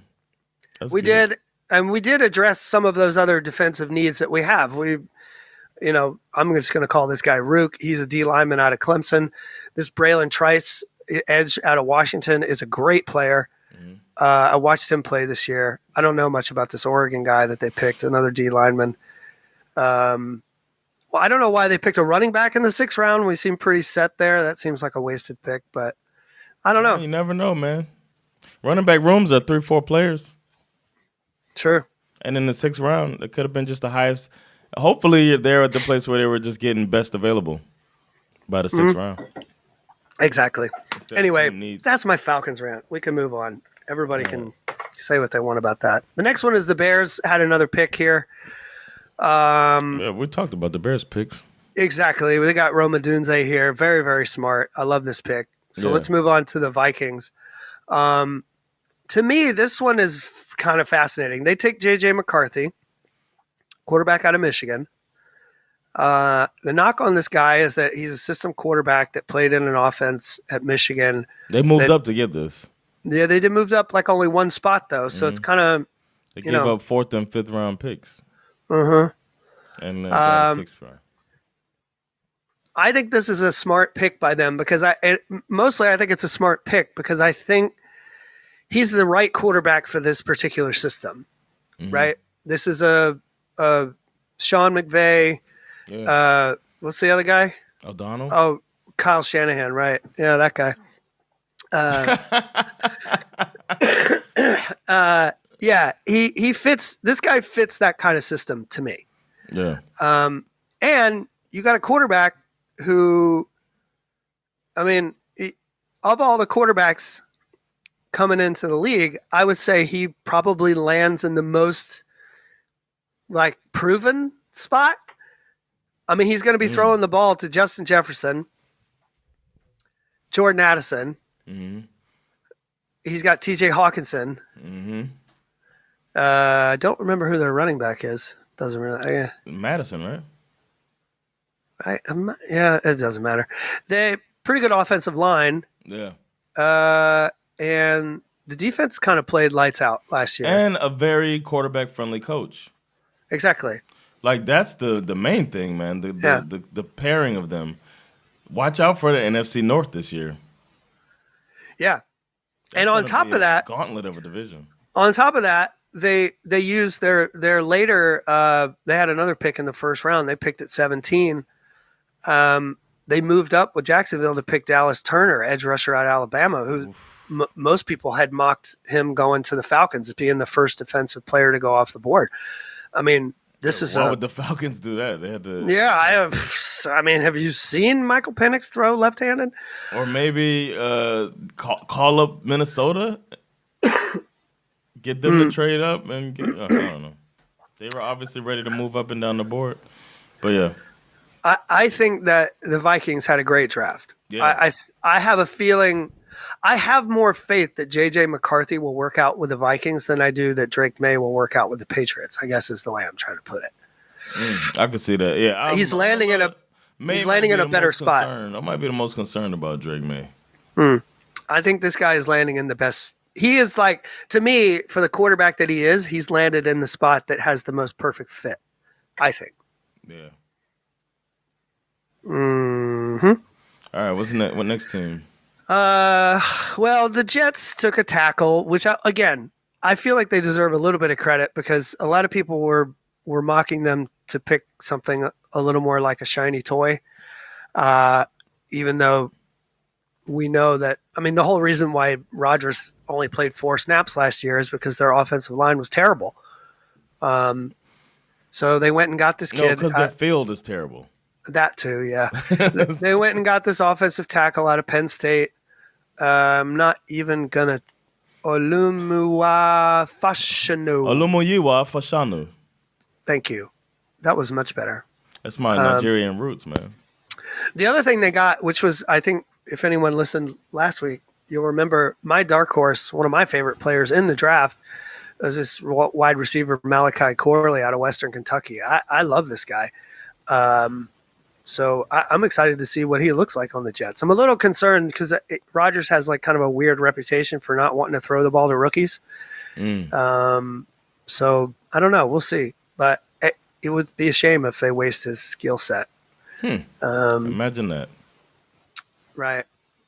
We did, and we did address some of those other defensive needs that we have. I'm just going to call this guy Rook. He's a D lineman out of Clemson. This Braylon Trice, edge out of Washington, is a great player. I watched him play this year. I don't know much about this Oregon guy that they picked, another D lineman. Well, I don't know why they picked a running back in the 6th round. We seem pretty set there. That seems like a wasted pick, but I don't know. You never know, man. Running back rooms are 3-4 players. Sure. And in the 6th round, it could have been just the highest. Hopefully, they're at the place where they were just getting best available by the 6th round. Exactly. Anyway, that's my Falcons rant. We can move on. Everybody can say what they want about that. The next one is the Bears had another pick here. Yeah, we talked about the Bears picks. Exactly. We got Roma Dunze here. Very, very smart. I love this pick. So let's move on to the Vikings. To me, this one is kind of fascinating. They take J.J. McCarthy, quarterback out of Michigan. The knock on this guy is that he's a system quarterback that played in an offense at Michigan. They moved up to get this. Yeah, they did moved up like only one spot, though. So it's kind of, They gave up 4th and 5th round picks. Uh-huh. And then got a 6th round. I think this is a smart pick by them because I think it's a smart pick because I think he's the right quarterback for this particular system, right? This is a Sean McVay. Yeah. What's the other guy? O'Donnell. Oh, Kyle Shanahan, right? Yeah, that guy. Yeah, he fits. This guy fits that kind of system to me. Yeah. And you got a quarterback who, I mean, of all the quarterbacks coming into the league, I would say he probably lands in the most like proven spot. I mean, he's going to be throwing the ball to Justin Jefferson, Jordan Addison. Mm-hmm. He's got TJ Hawkinson. Mm-hmm. I don't remember who their running back is. Doesn't really. Madison, right? Yeah, it doesn't matter. They pretty good offensive line. Yeah. And the defense kind of played lights out last year. And a very quarterback-friendly coach. Exactly. Like, that's the main thing, man. The pairing of them. Watch out for the NFC North this year. Yeah. And on top of that, gauntlet of a division. On top of that, they used their later. They had another pick in the first round. They picked at 17. They moved up with Jacksonville to pick Dallas Turner, edge rusher out of Alabama, who most people had mocked him going to the Falcons as being the first defensive player to go off the board. I mean, why would the Falcons do that? They had to. Yeah, I mean, have you seen Michael Penix throw left-handed? Or maybe call up Minnesota, get them to trade up, and get. I don't know. They were obviously ready to move up and down the board, but yeah. I think that the Vikings had a great draft. Yeah. I have a feeling. I have more faith that J.J. McCarthy will work out with the Vikings than I do that Drake May will work out with the Patriots, I guess is the way I'm trying to put it. I can see that. Yeah, he's landing in a better spot. I might be the most concerned about Drake May. I think this guy is landing in the best. He is like, to me, for the quarterback that he is, he's landed in the spot that has the most perfect fit, I think. Yeah. Mm-hmm. All right, what next team? Well, the Jets took a tackle, which I feel like they deserve a little bit of credit because a lot of people were mocking them to pick something a little more like a shiny toy. Even though we know that, I mean, the whole reason why Rodgers only played 4 snaps last year is because their offensive line was terrible. So they went and got this kid. No, because their field is terrible. That too, yeah. They went and got this offensive tackle out of Penn State. I'm not even gonna. Olumuyiwa Fashanu. Thank you. That was much better. That's my Nigerian roots, man. The other thing they got, which was, I think, if anyone listened last week, you'll remember my dark horse, one of my favorite players in the draft, was this wide receiver Malachi Corley out of Western Kentucky. I love this guy. So I'm excited to see what he looks like on the Jets. I'm a little concerned because Rodgers has like kind of a weird reputation for not wanting to throw the ball to rookies. So I don't know. We'll see. But it would be a shame if they waste his skill set. Imagine that. Right.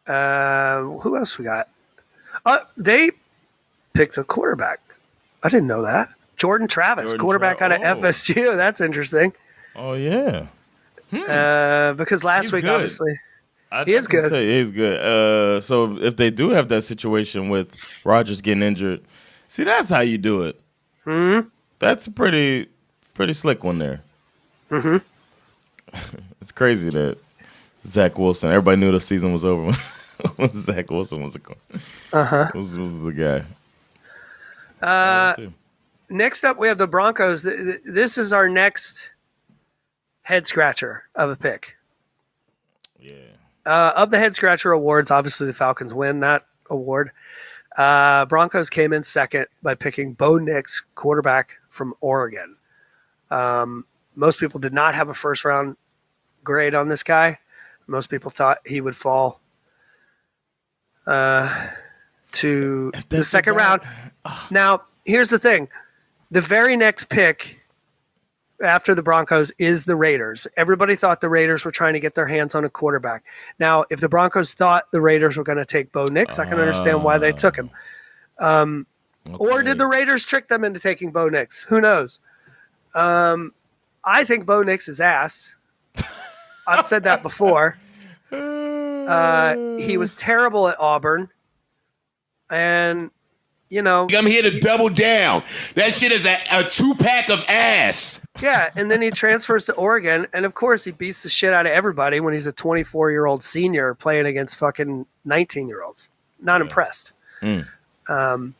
Who else we got? They picked a quarterback. I didn't know that. Jordan Travis, quarterback out of FSU. That's interesting. Oh, yeah. Because last week, good. Obviously, he is good. He's good. So if they do have that situation with Rodgers getting injured, see, that's how you do it. Mm-hmm. That's a pretty slick one there. Mm-hmm. It's crazy that Zach Wilson. Everybody knew the season was over when Zach Wilson was was the guy. Next up, we have the Broncos. This is our next head scratcher of a pick. Yeah. Of the head scratcher awards, obviously the Falcons win that award. Broncos came in second by picking Bo Nix, quarterback from Oregon. Most people did not have a first round grade on this guy. Most people thought he would fall to the second round. Now, here's the thing. The very next pick after the Broncos is the Raiders. Everybody thought the Raiders were trying to get their hands on a quarterback. Now, if the Broncos thought the Raiders were going to take Bo Nix, I can understand why they took him. Okay. Or did the Raiders trick them into taking Bo Nix? Who knows? I think Bo Nix is ass. I've said that before. He was terrible at Auburn. And I'm here to double down. That shit is a 2-pack of ass. Yeah, and then he transfers to Oregon, and of course he beats the shit out of everybody when he's a 24-year-old senior playing against fucking 19-year-olds. Not impressed. In an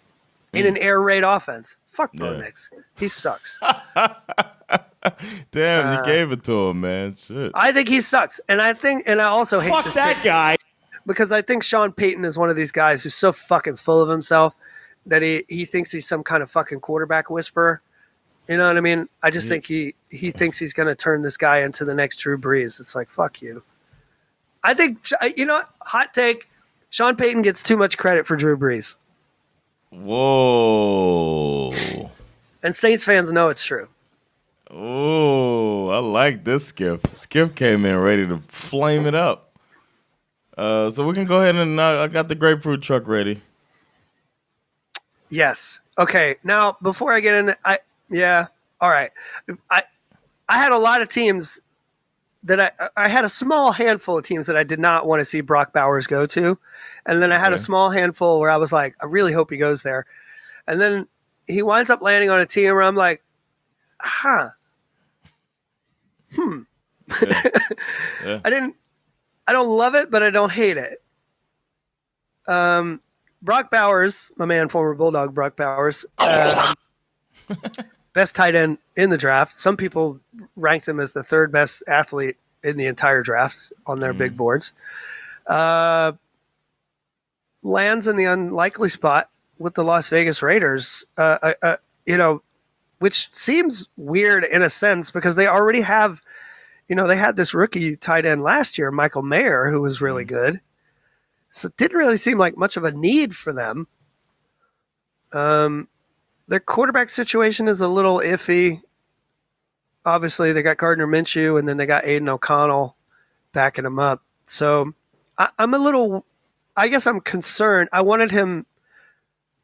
air raid offense. Fuck Bo Nix. He sucks. Damn, you gave it to him, man. Shit. I think he sucks, and I also hate Fuck this that guy. because I think Sean Payton is one of these guys who's so fucking full of himself that he thinks he's some kind of fucking quarterback whisperer. You know what I mean? I just think he thinks he's going to turn this guy into the next Drew Brees. It's like, fuck you. I think, hot take, Sean Payton gets too much credit for Drew Brees. Whoa. And Saints fans know it's true. Oh, I like this, Schif. Schif came in ready to flame it up. So we can go ahead and I got the grapefruit truck ready. Yes. Okay. Now, before I get into all right. I had a lot of teams that I had a small handful of teams that I did not want to see Brock Bowers go to. And then I had a small handful where I was like, I really hope he goes there. And then he winds up landing on a team where I'm like, Yeah. I don't love it, but I don't hate it. Brock Bowers, my man, former Bulldog Brock Bowers, best tight end in the draft. Some people ranked him as the third best athlete in the entire draft on their big boards. Lands in the unlikely spot with the Las Vegas Raiders, which seems weird in a sense because they already have, they had this rookie tight end last year, Michael Mayer, who was really good. So it didn't really seem like much of a need for them. Their quarterback situation is a little iffy. Obviously, they got Gardner Minshew, and then they got Aiden O'Connell backing him up. So I guess I'm concerned. I wanted him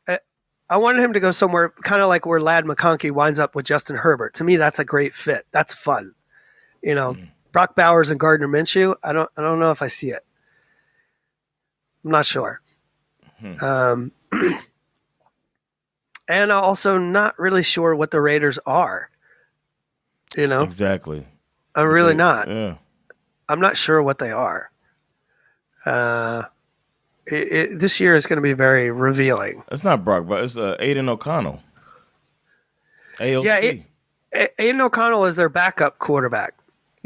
to go somewhere kind of like where Ladd McConkey winds up with Justin Herbert. To me, that's a great fit. That's fun. Brock Bowers and Gardner Minshew. I don't know if I see it. I'm not sure. And I'm also not really sure what the Raiders are. Exactly. I'm really not. Yeah. I'm not sure what they are. This year is going to be very revealing. It's not Brock, but it's Aiden O'Connell. AOC. Yeah, Aiden O'Connell is their backup quarterback.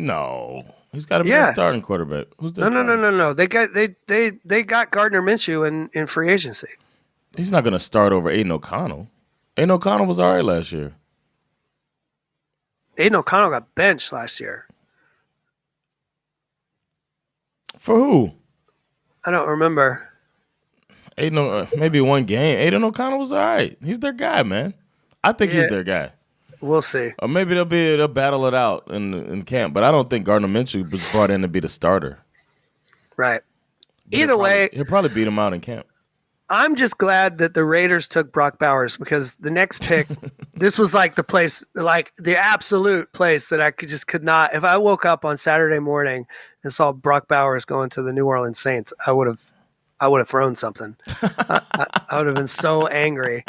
No, he's got to be a starting quarterback. Who's their No. They got Gardner Minshew in free agency. He's not going to start over Aiden O'Connell. Aiden O'Connell was all right last year. Aiden O'Connell got benched last year. For who? I don't remember. Maybe one game. Aiden O'Connell was all right. He's their guy, man. I think he's their guy. We'll see. Or maybe they'll battle it out in camp. But I don't think Gardner Minshew was brought in to be the starter. Right. But Either way, he'll probably beat him out in camp. I'm just glad that the Raiders took Brock Bowers because the next pick, this was like the place, like the absolute place that I could not. If I woke up on Saturday morning and saw Brock Bowers going to the New Orleans Saints, I would have thrown something. I would have been so angry.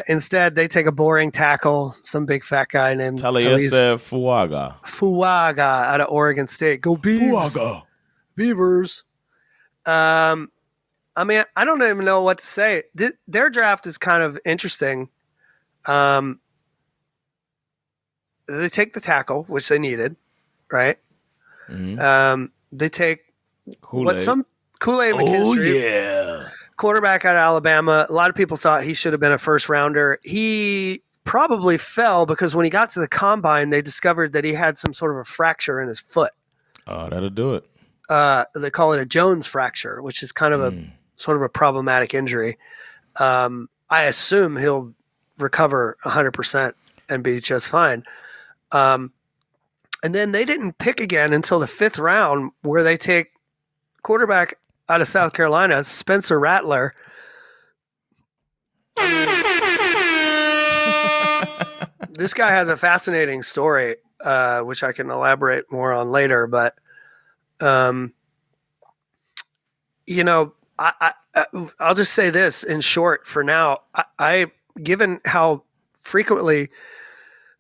Instead, they take a boring tackle, some big fat guy named Taliesin Fuaga out of Oregon State. Go Beavs. Fuaga. Beavers. I mean, I don't even know what to say. Their draft is kind of interesting. They take the tackle, which they needed, right? Mm-hmm. They take Kool-Aid McKinstry. Oh, yeah. Quarterback out of Alabama. A lot of people thought he should have been a first rounder. He probably fell because when he got to the combine, they discovered that he had some sort of a fracture in his foot. Oh, that'll do it. They call it a Jones fracture, which is kind of a sort of a problematic injury. I assume he'll recover 100% and be just fine. And then they didn't pick again until the 5th round, where they take quarterback out of South Carolina, Spencer Rattler. This guy has a fascinating story, which I can elaborate more on later. But, I'll just say this in short for now. I given how frequently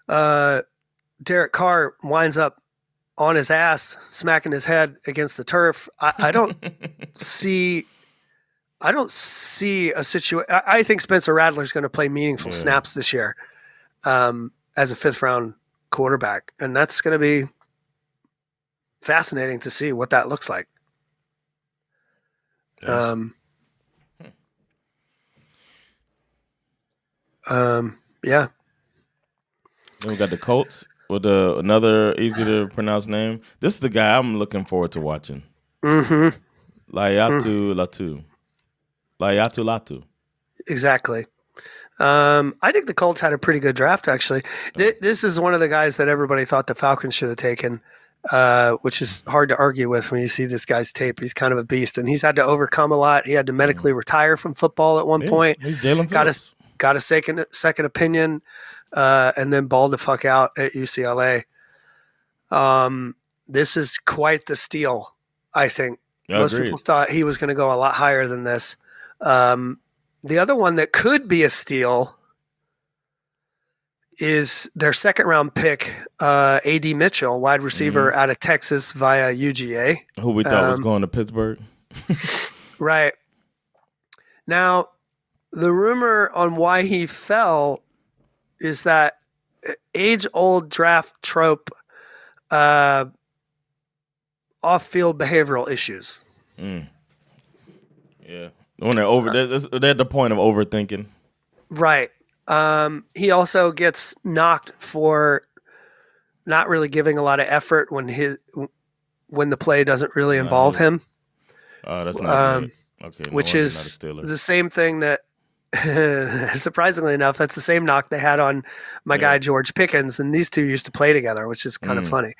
Derek Carr winds up on his ass, smacking his head against the turf, I don't see a situation. I think Spencer Rattler's going to play meaningful snaps this year as a 5th round quarterback, and that's going to be fascinating to see what that looks like. Yeah. Yeah. Then we got the Colts with another easy to pronounce name. This is the guy I'm looking forward to watching. Mm-hmm. Latu. Exactly. I think the Colts had a pretty good draft, actually. This is one of the guys that everybody thought the Falcons should have taken, which is hard to argue with when you see this guy's tape. He's kind of a beast, and he's had to overcome a lot. He had to medically retire from football at one point. He's Jalen Phillips. Got a second opinion, and then balled the fuck out at UCLA. This is quite the steal, I think. Most people thought he was going to go a lot higher than this. The other one that could be a steal is their 2nd round pick, A.D. Mitchell, wide receiver out of Texas via UGA. Who we thought was going to Pittsburgh. Right. Now, the rumor on why he fell is that age-old draft trope, off-field behavioral issues. Yeah. When they're at the point of overthinking. Right. He also gets knocked for not really giving a lot of effort when the play doesn't really involve him. Oh, that's not good. Okay. Which is the same thing that, surprisingly enough, that's the same knock they had on my guy George Pickens, and these two used to play together, which is kind of funny.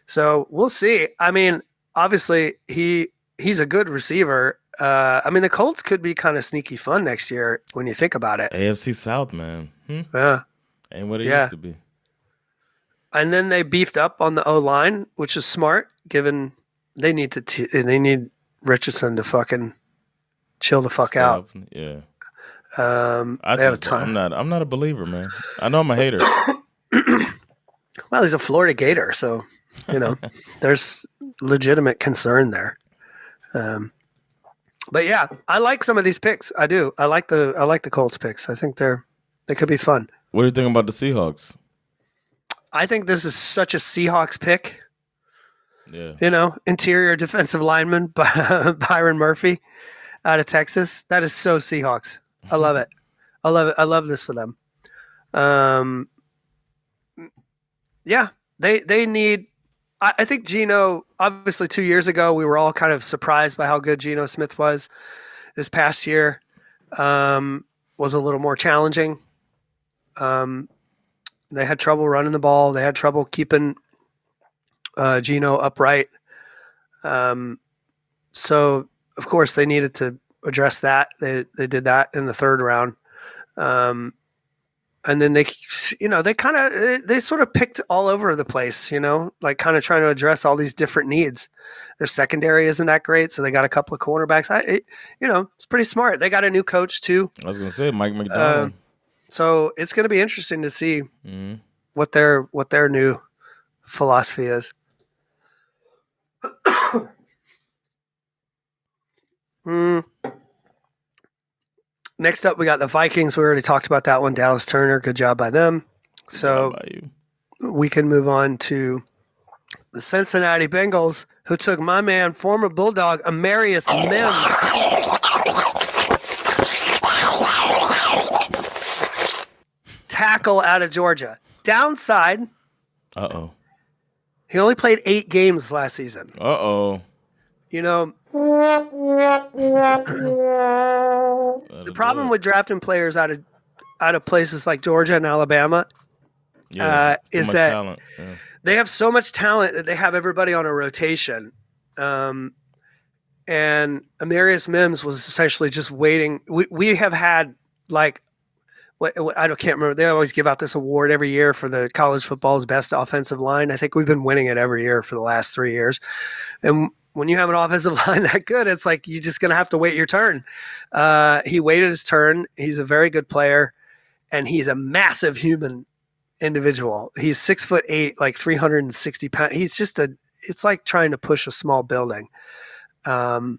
So we'll see. I mean, obviously he's a good receiver. I mean, the Colts could be kind of sneaky fun next year when you think about it. AFC South, man. Yeah. Ain't what it used to be. And then they beefed up on the O-line, which is smart, given they need they need Richardson to fucking chill the fuck out. Yeah. They have a ton. I'm not a believer, man. I know I'm a hater. Well, he's a Florida Gator, so there's legitimate concern there. But yeah, I like some of these picks. I do. I like the Colts picks. I think they could be fun. What do you think about the Seahawks? I think this is such a Seahawks pick. Yeah. Interior defensive lineman Byron Murphy out of Texas. That is so Seahawks. I love it. I love this for them. Yeah, they need. I think Geno, obviously 2 years ago, we were all kind of surprised by how good Geno Smith was. This past year was a little more challenging. They had trouble running the ball. They had trouble keeping Geno upright. So, of course, they needed to address that. They did that in the 3rd round. And then they sort of picked all over the place, like kind of trying to address all these different needs. Their secondary isn't that great, so they got a couple of cornerbacks. It's pretty smart. They got a new coach too. I was going to say Mike McDonald. So it's going to be interesting to see what their new philosophy is. Next up, we got the Vikings. We already talked about that one. Dallas Turner, good job by them. So we can move on to the Cincinnati Bengals, who took my man, former Bulldog, Amarius Mims. Tackle out of Georgia. Downside. Uh-oh. He only played 8 games last season. Uh-oh. The problem with drafting players out of places like Georgia and Alabama is that they have so much talent that they have everybody on a rotation. And Amarius Mims was essentially just waiting. We have had can't remember. They always give out this award every year for the college football's best offensive line. I think we've been winning it every year for the last 3 years. And when you have an offensive line that good, it's like you're just going to have to wait your turn. He waited his turn. He's a very good player, and he's a massive human individual. He's 6'8", like 360 pounds. He's just it's like trying to push a small building. And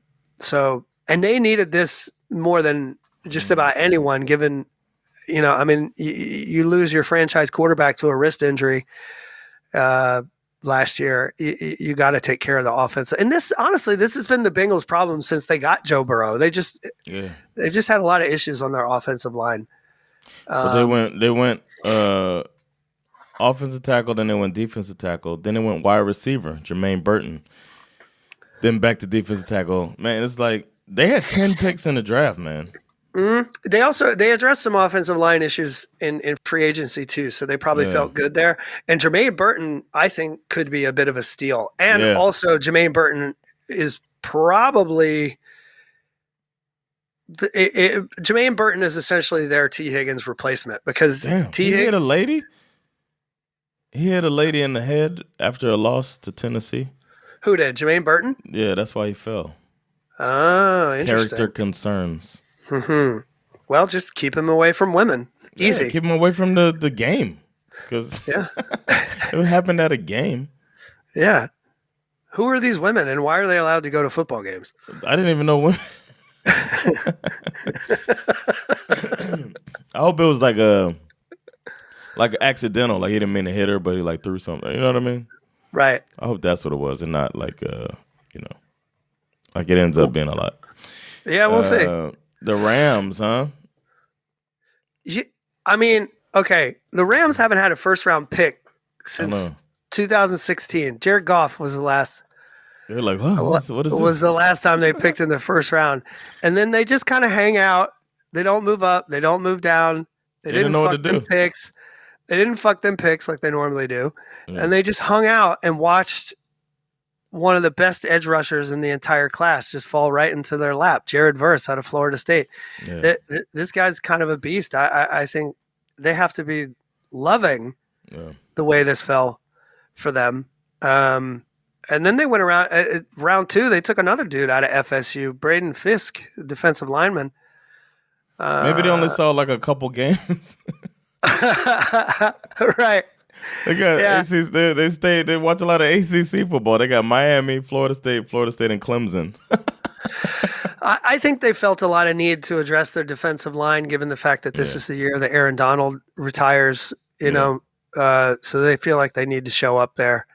they needed this more than just about anyone, given, you lose your franchise quarterback to a wrist injury last year. You got to take care of the offense. And this has been the Bengals' problem since they got Joe Burrow. They've just had a lot of issues on their offensive line. But they went offensive tackle, then they went defensive tackle, then they went wide receiver, Jermaine Burton. Then back to defensive tackle. Man, it's like they had 10 picks in the draft, man. Mm-hmm. They addressed some offensive line issues in free agency too, so they probably felt good there. And Jermaine Burton, I think, could be a bit of a steal. And also, Jermaine Burton is probably Jermaine Burton is essentially their T. Higgins replacement because he hit a lady. He hit a lady in the head after a loss to Tennessee. Who did? Jermaine Burton? Yeah, that's why he fell. Oh, interesting. Character concerns. Mm-hmm. Well, just keep him away from women. Easy. Keep him away from the game. Because it happened at a game. Yeah. Who are these women and why are they allowed to go to football games? I didn't even know when. I hope it was like accidental. Like he didn't mean to hit her, but he like threw something. You know what I mean? Right. I hope that's what it was, and not like like it ends up being a lot. Yeah, we'll see. The Rams, huh? I mean, okay, the Rams haven't had a first-round pick since 2016. Jared Goff was the last. They're like, what is this? Was the last time they picked in the first round, and then they just kind of hang out. They don't move up. They don't move down. They didn't fuck them picks. They didn't fuck them picks like they normally do. And they just hung out and watched one of the best edge rushers in the entire class just fall right into their lap, Jared Verse out of Florida State. Yeah. This guy's kind of a beast. I think they have to be loving the way this fell for them. And then they went around round 2. They took another dude out of FSU, Braden Fisk, defensive lineman. Maybe they only saw like a couple games. Right. They got ACC. They watch a lot of ACC football. They got Miami, Florida State, and Clemson. I think they felt a lot of need to address their defensive line, given the fact that this is the year that Aaron Donald retires. So they feel like they need to show up there.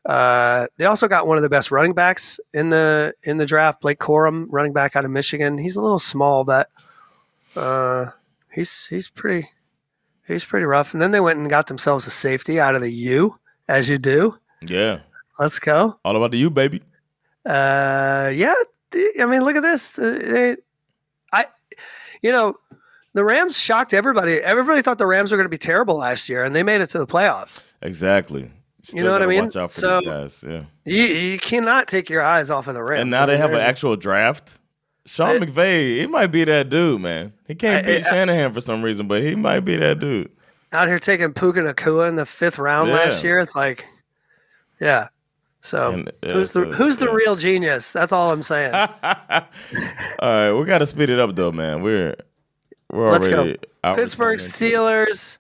They also got one of the best running backs in the draft, Blake Corum, running back out of Michigan. He's a little small, but he's pretty rough. And then they went and got themselves a safety out of the U, as you do. Yeah. Let's go. All about the U, baby. Yeah. I mean, look at this. The Rams shocked everybody. Everybody thought the Rams were going to be terrible last year, and they made it to the playoffs. Exactly. You know what I mean? Watch out for these guys. Yeah. You cannot take your eyes off of the Rams. And now they have an actual draft. Sean McVay, he might be that dude, man. He can't beat Shanahan for some reason, but he might be that dude. Out here taking Puka Nacua in the 5th round last year. It's like, yeah. So who's the real genius? That's all I'm saying. All right, we got to speed it up though, man. We're Let's already go. Pittsburgh Steelers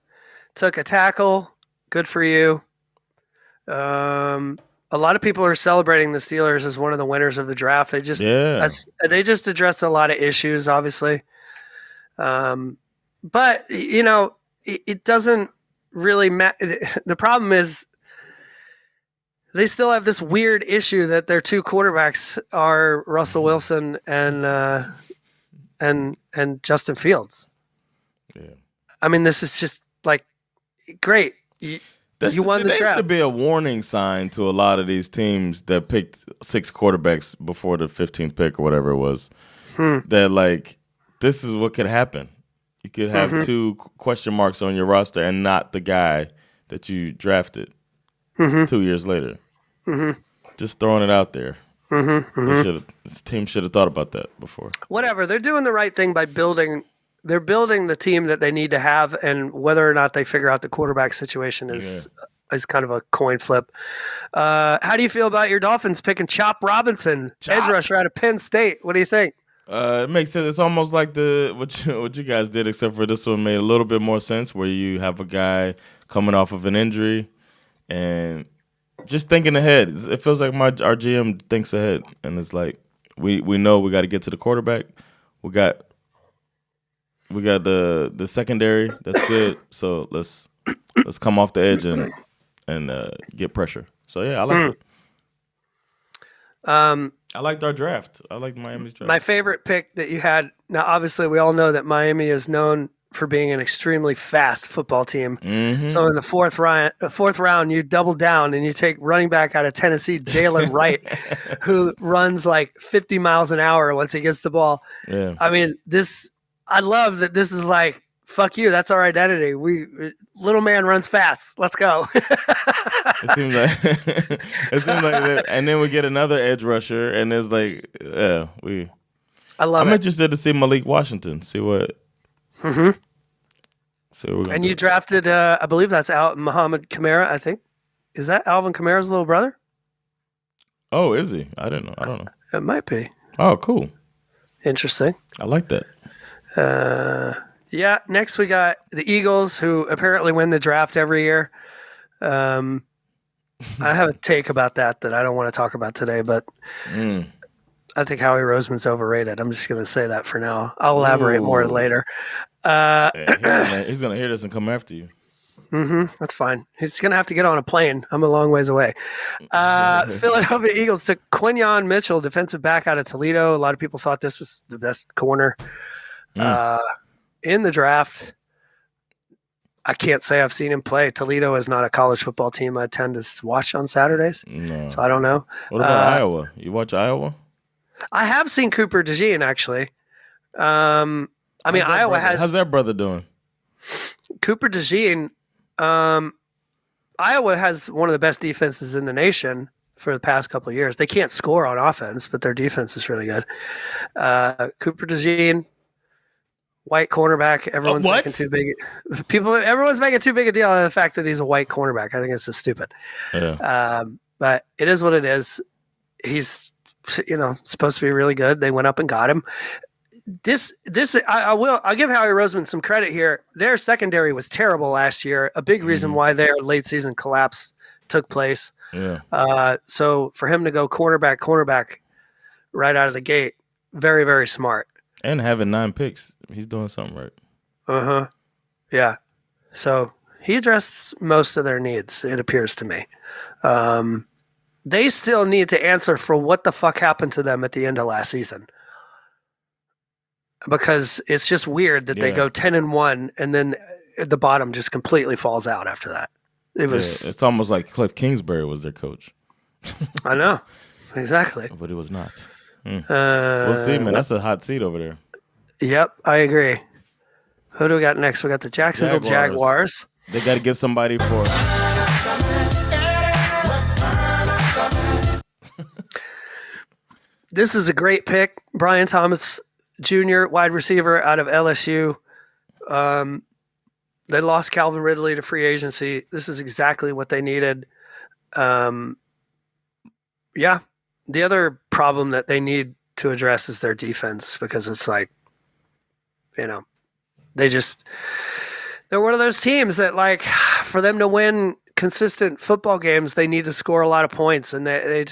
took a tackle. Good for you. A lot of people are celebrating the Steelers as one of the winners of the draft. They just addressed a lot of issues, obviously. But it doesn't really matter. The problem is they still have this weird issue that their 2 quarterbacks are Russell Wilson and Justin Fields. Yeah. I mean, this is just like great. You won the draft. There should be a warning sign to a lot of these teams that picked 6 quarterbacks before the 15th pick or whatever it was. That like this is what could happen. You could have 2 question marks on your roster and not the guy that you drafted 2 years later. Just throwing it out there. This team should have thought about that before. Whatever. They're doing the right thing by building. They're building the team that they need to have, and whether or not they figure out the quarterback situation is is kind of a coin flip. How do you feel about your Dolphins picking Chop Robinson, edge rusher out of Penn State? What do you think? It makes sense. It's almost like what you guys did, except for this one made a little bit more sense, where you have a guy coming off of an injury and just thinking ahead. It feels like our GM thinks ahead, and it's like we know we got to get to the quarterback. We got the secondary that's good, so let's come off the edge and get pressure. So yeah, I like it. I liked our draft. I liked Miami's draft. My favorite pick that you had. Now, obviously, we all know that Miami is known for being an extremely fast football team. Mm-hmm. So in the fourth round, you double down and you take running back out of Tennessee, Jalen Wright, who runs like 50 miles an hour once he gets the ball. Yeah. I mean, I love that this is like, fuck you. That's our identity. Little man runs fast. Let's go. It seems like that. And then we get another edge rusher, and it's like, I'm interested to see Malik Washington. See what. Mm-hmm. And you drafted, I believe that's Muhammad Kamara. I think is that Alvin Kamara's little brother? Oh, is he? I don't know. It might be. Oh, cool. Interesting. I like that. Yeah, next we got the Eagles, who apparently win the draft every year. I have a take about that I don't want to talk about today, but I think Howie Roseman's overrated. I'm just going to say that for now. I'll elaborate more later. He's going to hear this and come after you. Mm-hmm, that's fine. He's going to have to get on a plane. I'm a long ways away. Philadelphia Eagles took Quinyon Mitchell, defensive back out of Toledo. A lot of people thought this was the best corner. In the draft. I can't say I've seen him play. Toledo is not a college football team I tend to watch on Saturdays, so I don't know. What about Iowa? You watch Iowa? I have seen Cooper DeJean, actually. Iowa has... How's that brother doing? Cooper DeJean, Iowa has one of the best defenses in the nation for the past couple of years. They can't score on offense, but their defense is really good. Cooper DeJean, white cornerback. Everyone's making too big. Everyone's making too big a deal out of the fact that he's a white cornerback. I think it's just stupid. Yeah. But it is what it is. He's, supposed to be really good. They went up and got him. I'll give Howie Roseman some credit here. Their secondary was terrible last year. A big reason why their late season collapse took place. Yeah. So for him to go cornerback right out of the gate, very, very smart. And having 9 picks, he's doing something right. Uh-huh. Yeah. So he addressed most of their needs, it appears to me. They still need to answer for what the fuck happened to them at the end of last season. Because it's just weird that they go 10-1 and then the bottom just completely falls out after that. It's almost like Cliff Kingsbury was their coach. I know. Exactly. But it was not. We'll see, man. That's a hot seat over there. Yep, I agree. Who do we got next? We got the Jacksonville Jaguars. They got to get somebody for. This is a great pick. Brian Thomas Jr., wide receiver out of LSU. They lost Calvin Ridley to free agency. This is exactly what they needed. The other problem that they need to address is their defense, because it's like, they're one of those teams that, like, for them to win consistent football games, they need to score a lot of points, and they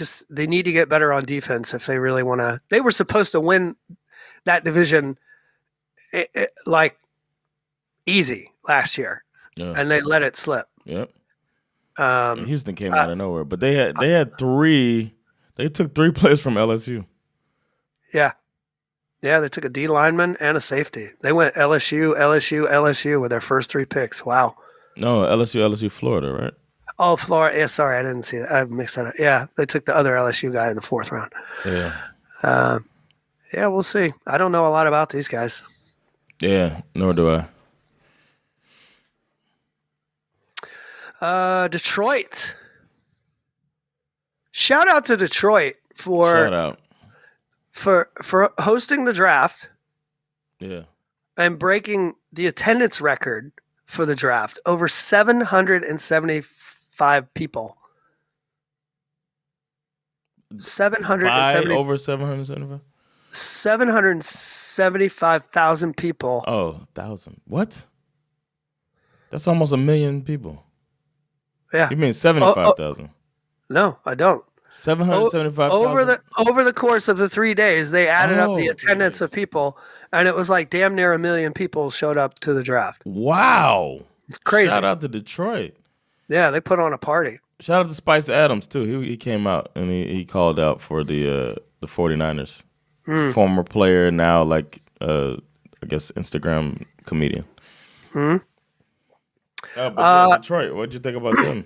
need to get better on defense if they really want to. They were supposed to win that division easy last year, and they let it slip. Yep. Houston came out of nowhere, but they had 3. They took 3 players from LSU. Yeah. Yeah, they took a D lineman and a safety. They went LSU with their first 3 picks. Wow. No, LSU, Florida, right? Oh, Florida. Yeah, sorry, I didn't see that. I mixed that up. Yeah, they took the other LSU guy in the 4th round. Yeah. We'll see. I don't know a lot about these guys. Yeah, nor do I. Detroit. Shout out to Detroit for hosting the draft. Yeah. And breaking the attendance record for the draft. Over 770 775 people. By over 775? 775,000 people. Oh, 1,000. What? That's almost 1 million people. Yeah. You mean 75,000? No, I don't. 775,000? Over the course of the 3 days, they added up the attendance of people, and it was like damn near 1 million people showed up to the draft. Wow. It's crazy. Shout out to Detroit. Yeah, they put on a party. Shout out to Spice Adams, too. He came out, and he called out for the 49ers. Former player, now like, I guess, Instagram comedian. Detroit, what'd you think about them?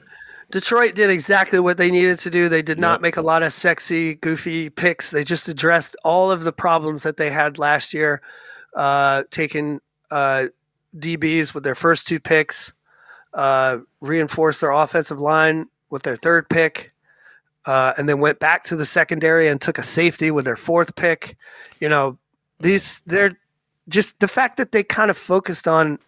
Detroit did exactly what they needed to do. They did not make a lot of sexy, goofy picks. They just addressed all of the problems that they had last year, taking DBs with their first 2 picks, reinforced their offensive line with their 3rd pick, and then went back to the secondary and took a safety with their 4th pick. They're just the fact that they kind of focused on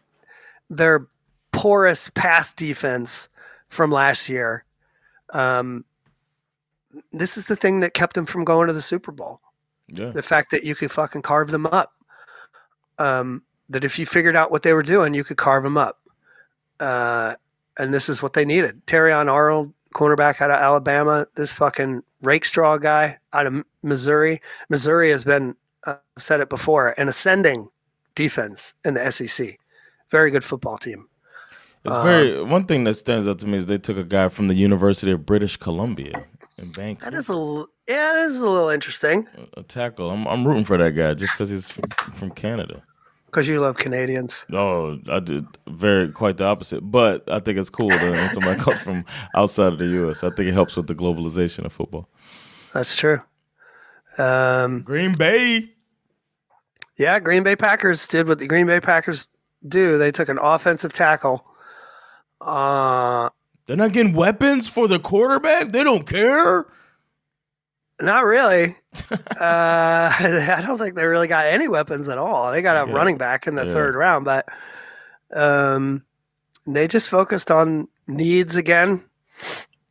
their porous pass defense from last year. This is the thing that kept them from going to the Super Bowl. Yeah. The fact that you could fucking carve them up. That if you figured out what they were doing, you could carve them up. And this is what they needed. Terrion Arnold, cornerback out of Alabama. This fucking rake straw guy out of Missouri. Missouri has been, I've said it before, an ascending defense in the SEC. Very good football team. It's one thing that stands out to me is they took a guy from the University of British Columbia in Vancouver. That is a little interesting. A tackle. I'm rooting for that guy just because he's from Canada. Because you love Canadians. Oh, I did quite the opposite. But I think it's cool that somebody comes from outside of the U.S. I think it helps with the globalization of football. That's true. Green Bay. Yeah, Green Bay Packers did what the Green Bay Packers do. They took an offensive tackle. They're not getting weapons for the quarterback? They don't care? Not really. I don't think they really got any weapons at all. They got a running back in the 3rd round, but they just focused on needs again.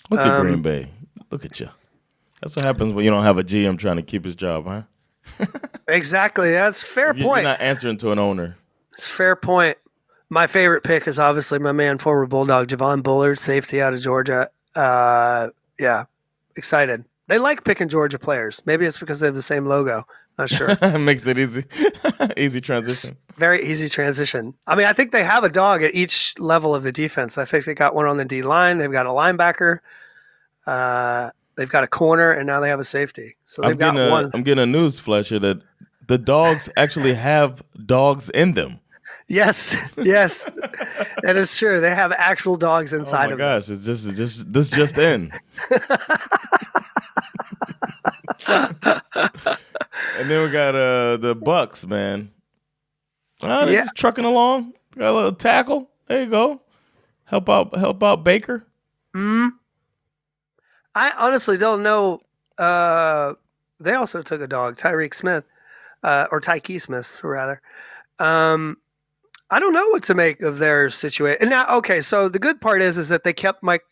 Look at Green Bay. Look at you. That's what happens when you don't have a GM trying to keep his job, huh? Exactly. That's a fair point. You're not answering to an owner. It's a fair point. My favorite pick is obviously my man, former Bulldog, Javon Bullard, safety out of Georgia. Yeah, excited. They like picking Georgia players. Maybe it's because they have the same logo. Not sure. Makes it easy. Easy transition. Very easy transition. I mean, I think they have a dog at each level of the defense. I think they got one on the D line. They've got a linebacker. They've got a corner, and now they have a safety. So they've got one. I'm getting a news flash here that the dogs actually have dogs in them. Yes, that is true. They have actual dogs inside of them. Oh my gosh, this just in. And then we got the Bucks, man. They're just trucking along. Got a little tackle. There you go. Help out Baker. I honestly don't know. They also took a dog, Tyreek Smith, or Tyke Smith, rather. I don't know what to make of their situation. And now, okay, so the good part is that they kept Mike,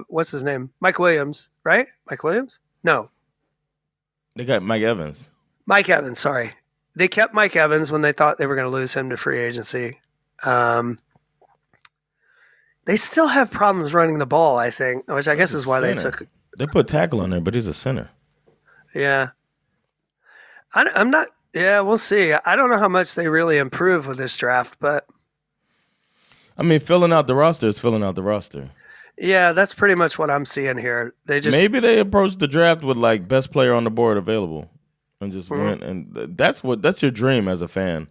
what's his name? Mike Williams, right? Mike Williams? No. They got Mike Evans. Mike Evans, sorry. They kept Mike Evans when they thought they were going to lose him to free agency. They still have problems running the ball, I think, which I guess is why they took. They put tackle on there, but he's a center. Yeah. I'm not. Yeah, we'll see. I don't know how much they really improve with this draft, but I mean, filling out the roster is filling out the roster. Yeah, that's pretty much what I'm seeing here. Maybe they approach the draft with like best player on the board available, and just win. And that's your dream as a fan,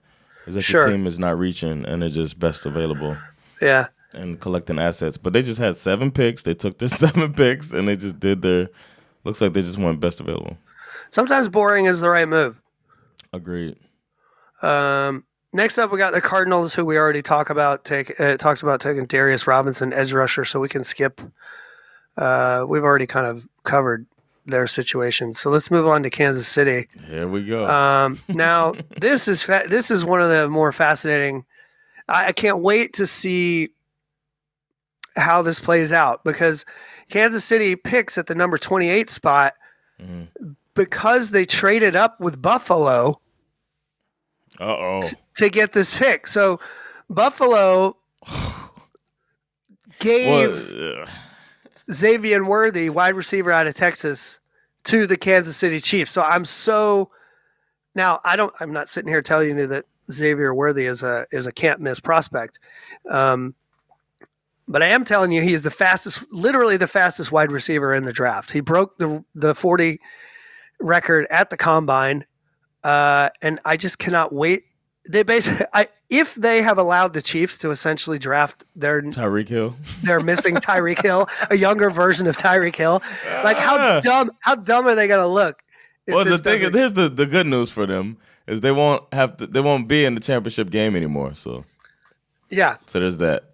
is that your team is not reaching and it's just best available. Yeah, and collecting assets. But they just had 7 picks. They took their 7 picks and they just did their. Looks like they just went best available. Sometimes boring is the right move. Agreed. Next up, we got the Cardinals, who we already talked about taking Darius Robinson, edge rusher, so we can skip. We've already kind of covered their situation, so let's move on to Kansas City. Here we go. Now, this is one of the more fascinating. I can't wait to see how this plays out because Kansas City picks at the number 28 spot because they traded up with Buffalo to get this pick. So Buffalo gave Xavier Worthy, wide receiver out of Texas, to the Kansas City Chiefs. So I'm not sitting here telling you that Xavier Worthy is a can't miss prospect. But I am telling you, he is literally the fastest wide receiver in the draft. He broke the 40 record at the combine. And I just cannot wait. They basically, if they have allowed the Chiefs to essentially draft their Tyreek Hill, they're missing Tyreek Hill, a younger version of Tyreek Hill. Like how dumb are they going to look? Well, the thing is, here's the good news for them is they won't be in the championship game anymore. So yeah, so there's that.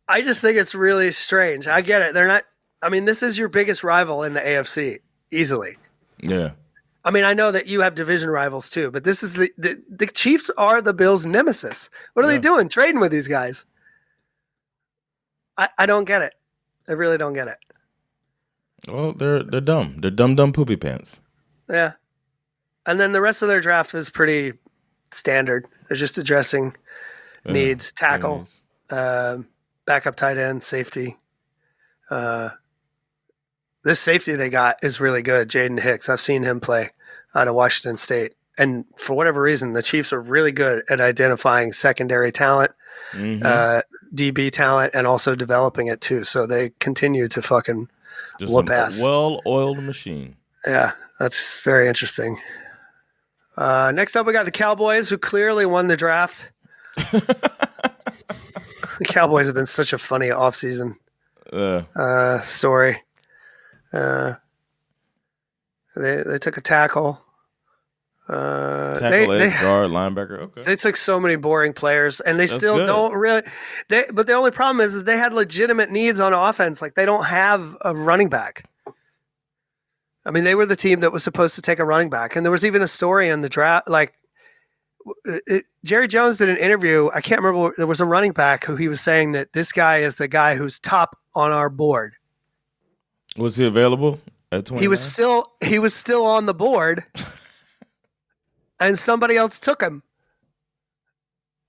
I just think it's really strange. I get it. They're not. I mean, this is your biggest rival in the AFC easily. Yeah. I mean, I know that you have division rivals too, but this is the Chiefs are the Bills' nemesis. What are they doing? Trading with these guys? I don't get it. I really don't get it. Well, they're dumb. They're dumb poopy pants. Yeah. And then the rest of their draft was pretty standard. They're just addressing needs, tackle, backup tight end, safety. This safety they got is really good, Jaden Hicks. I've seen him play out of Washington State. And for whatever reason, the Chiefs are really good at identifying secondary talent, DB talent, and also developing it too. So they continue to fucking whoop ass. Well-oiled machine. Yeah, that's very interesting. Next up, we got the Cowboys, who clearly won the draft. The Cowboys have been such a funny offseason story. They took a tackle. Guard, linebacker. Okay. They took so many boring players, and they still don't really. But the only problem is they had legitimate needs on offense. Like they don't have a running back. I mean, they were the team that was supposed to take a running back, and there was even a story in the draft. Like Jerry Jones did an interview. I can't remember. There was a running back who he was saying that this guy is the guy who's top on our board. Was he available at 29? He was still on the board, and somebody else took him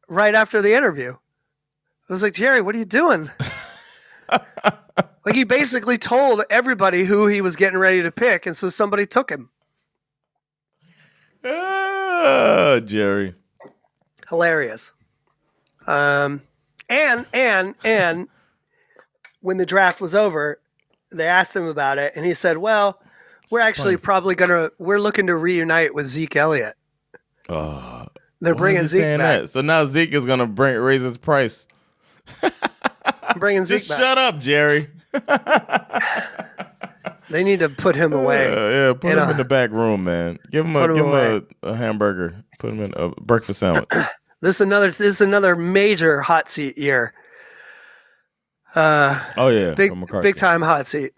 right after the interview. I was like, Jerry, what are you doing? Like he basically told everybody who he was getting ready to pick, and so somebody took him. Jerry, hilarious. And when the draft was over, they asked him about it, and he said, "Well, we're actually we're looking to reunite with Zeke Elliott. They're bringing Zeke back. That? So now Zeke is gonna raise his price. Bringing Zeke Just back. Shut up, Jerry. They need to put him away. Put him in the back room, man. Give him a hamburger. Put him in a breakfast sandwich. This is another major hot seat year. Big time hot seat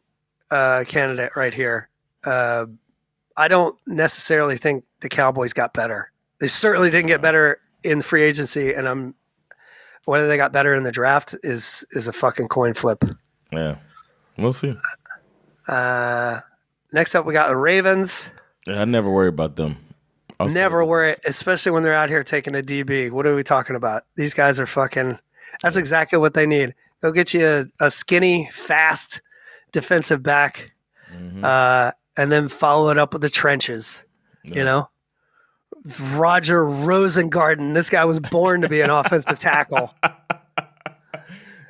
candidate right here. I don't necessarily think the Cowboys got better. They certainly didn't get better in free agency, and whether they got better in the draft is a fucking coin flip. Yeah, we'll see. Next up, we got the Ravens. Yeah, I never worry about them. Never worry, especially when they're out here taking a DB. What are we talking about? These guys are fucking. That's exactly what they need. Go get you a skinny, fast defensive back, and then follow it up with the trenches. Yeah. You know, Roger Rosengarten. This guy was born to be an offensive tackle.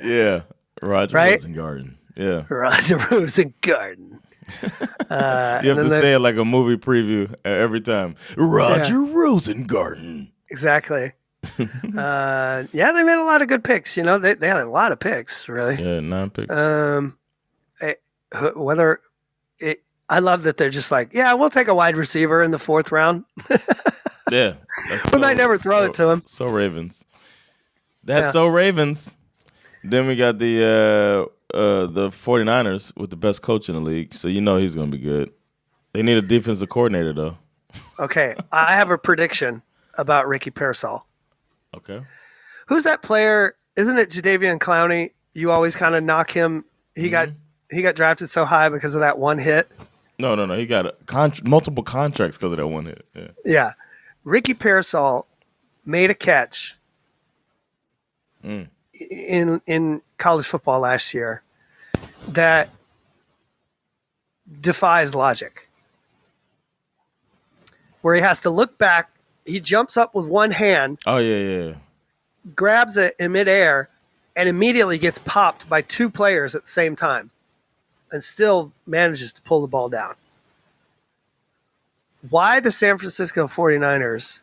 Yeah, Roger Rosengarten. Yeah, Roger Rosengarten. You have to say it like a movie preview every time. Roger Rosengarten. Exactly. They made a lot of good picks. You know, they had a lot of picks, really. Yeah, 9 picks. I love that they're just like, yeah, we'll take a wide receiver in the 4th round. Yeah. We might never throw it to him. So Ravens. That's so Ravens. Then we got the 49ers with the best coach in the league, so you know he's going to be good. They need a defensive coordinator, though. Okay, I have a prediction about Ricky Pearsall. Okay. Who's that player? Isn't it Jadeveon Clowney? you always kind of knock him. He got drafted so high because of that one hit. No. He got multiple contracts because of that one hit. Yeah. Yeah. Ricky Pearsall made a catch in college football last year that defies logic. Where he has to look back, he jumps up with one hand. Oh, yeah. Grabs it in midair, and immediately gets popped by two players at the same time and still manages to pull the ball down. Why the San Francisco 49ers,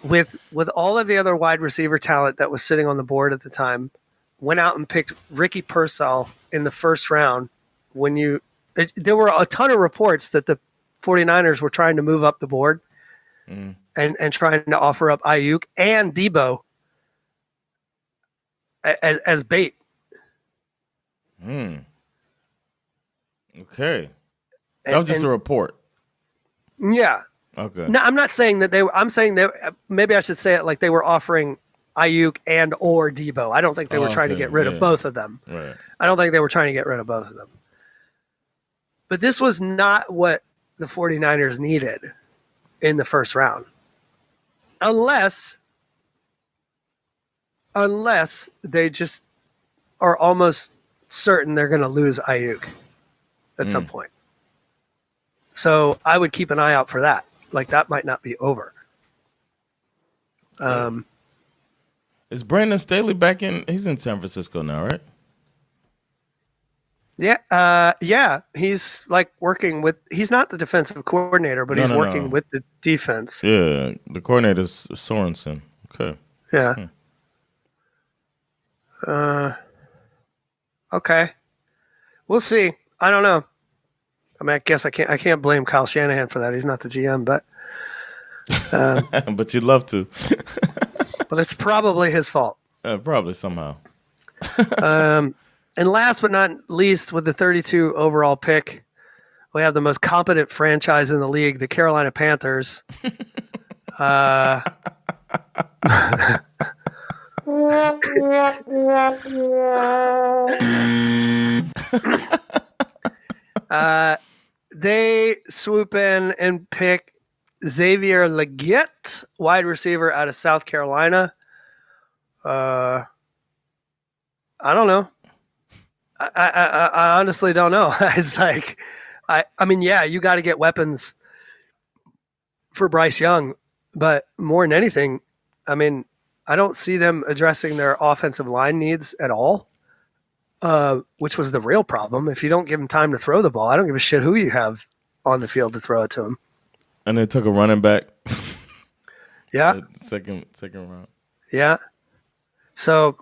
with all of the other wide receiver talent that was sitting on the board at the time, went out and picked Ricky Pearsall in the first round when there were a ton of reports that the 49ers were trying to move up the board and trying to offer up Ayuk and Debo as bait. Okay. That was just a report. Yeah. Okay. No, I'm not saying that I'm saying that maybe I should say it like they were offering Ayuk and or Debo. I don't think they were trying to get rid of both of them. Right. I don't think they were trying to get rid of both of them. But this was not what the 49ers needed in the first round. Unless they just are almost certain they're going to lose Ayuk at some point. So I would keep an eye out for that. Like, that might not be over. Is Brandon Staley back in? He's in San Francisco now, right? Yeah. Yeah. He's like working with, he's not the defensive coordinator, but he's working with the defense. Yeah. The coordinator's Sorensen. Okay. Yeah. Okay. We'll see. I don't know. I mean, I guess I can't blame Kyle Shanahan for that. He's not the GM, but but you'd love to. but it's probably his fault. Probably somehow. And last but not least, with the 32 overall pick, we have the most competent franchise in the league, the Carolina Panthers. They swoop in and pick Xavier Legette, wide receiver out of South Carolina. I don't know. I honestly don't know. It's like, I mean, yeah, you got to get weapons for Bryce Young, but more than anything, I mean, I don't see them addressing their offensive line needs at all, which was the real problem. If you don't give him time to throw the ball, I don't give a shit who you have on the field to throw it to him. And they took a running back. Yeah. Second round. Yeah. So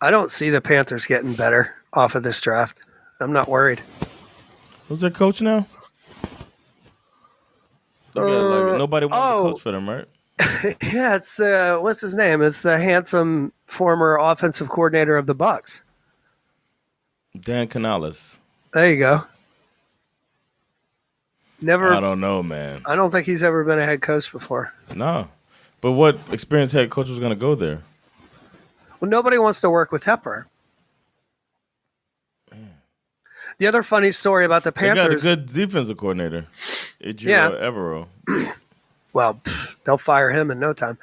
I don't see the Panthers getting better off of this draft. I'm not worried. Who's their coach now? Nobody wants to coach for them, right? Yeah, it's what's his name? It's the handsome former offensive coordinator of the Bucs. Dan Canales. There you go. Never. I don't know, man. I don't think he's ever been a head coach before. No. But what experienced head coach was going to go there? Well, nobody wants to work with Tepper. The other funny story about the Panthers. They got a good defensive coordinator. Evero. Well, they'll fire him in no time.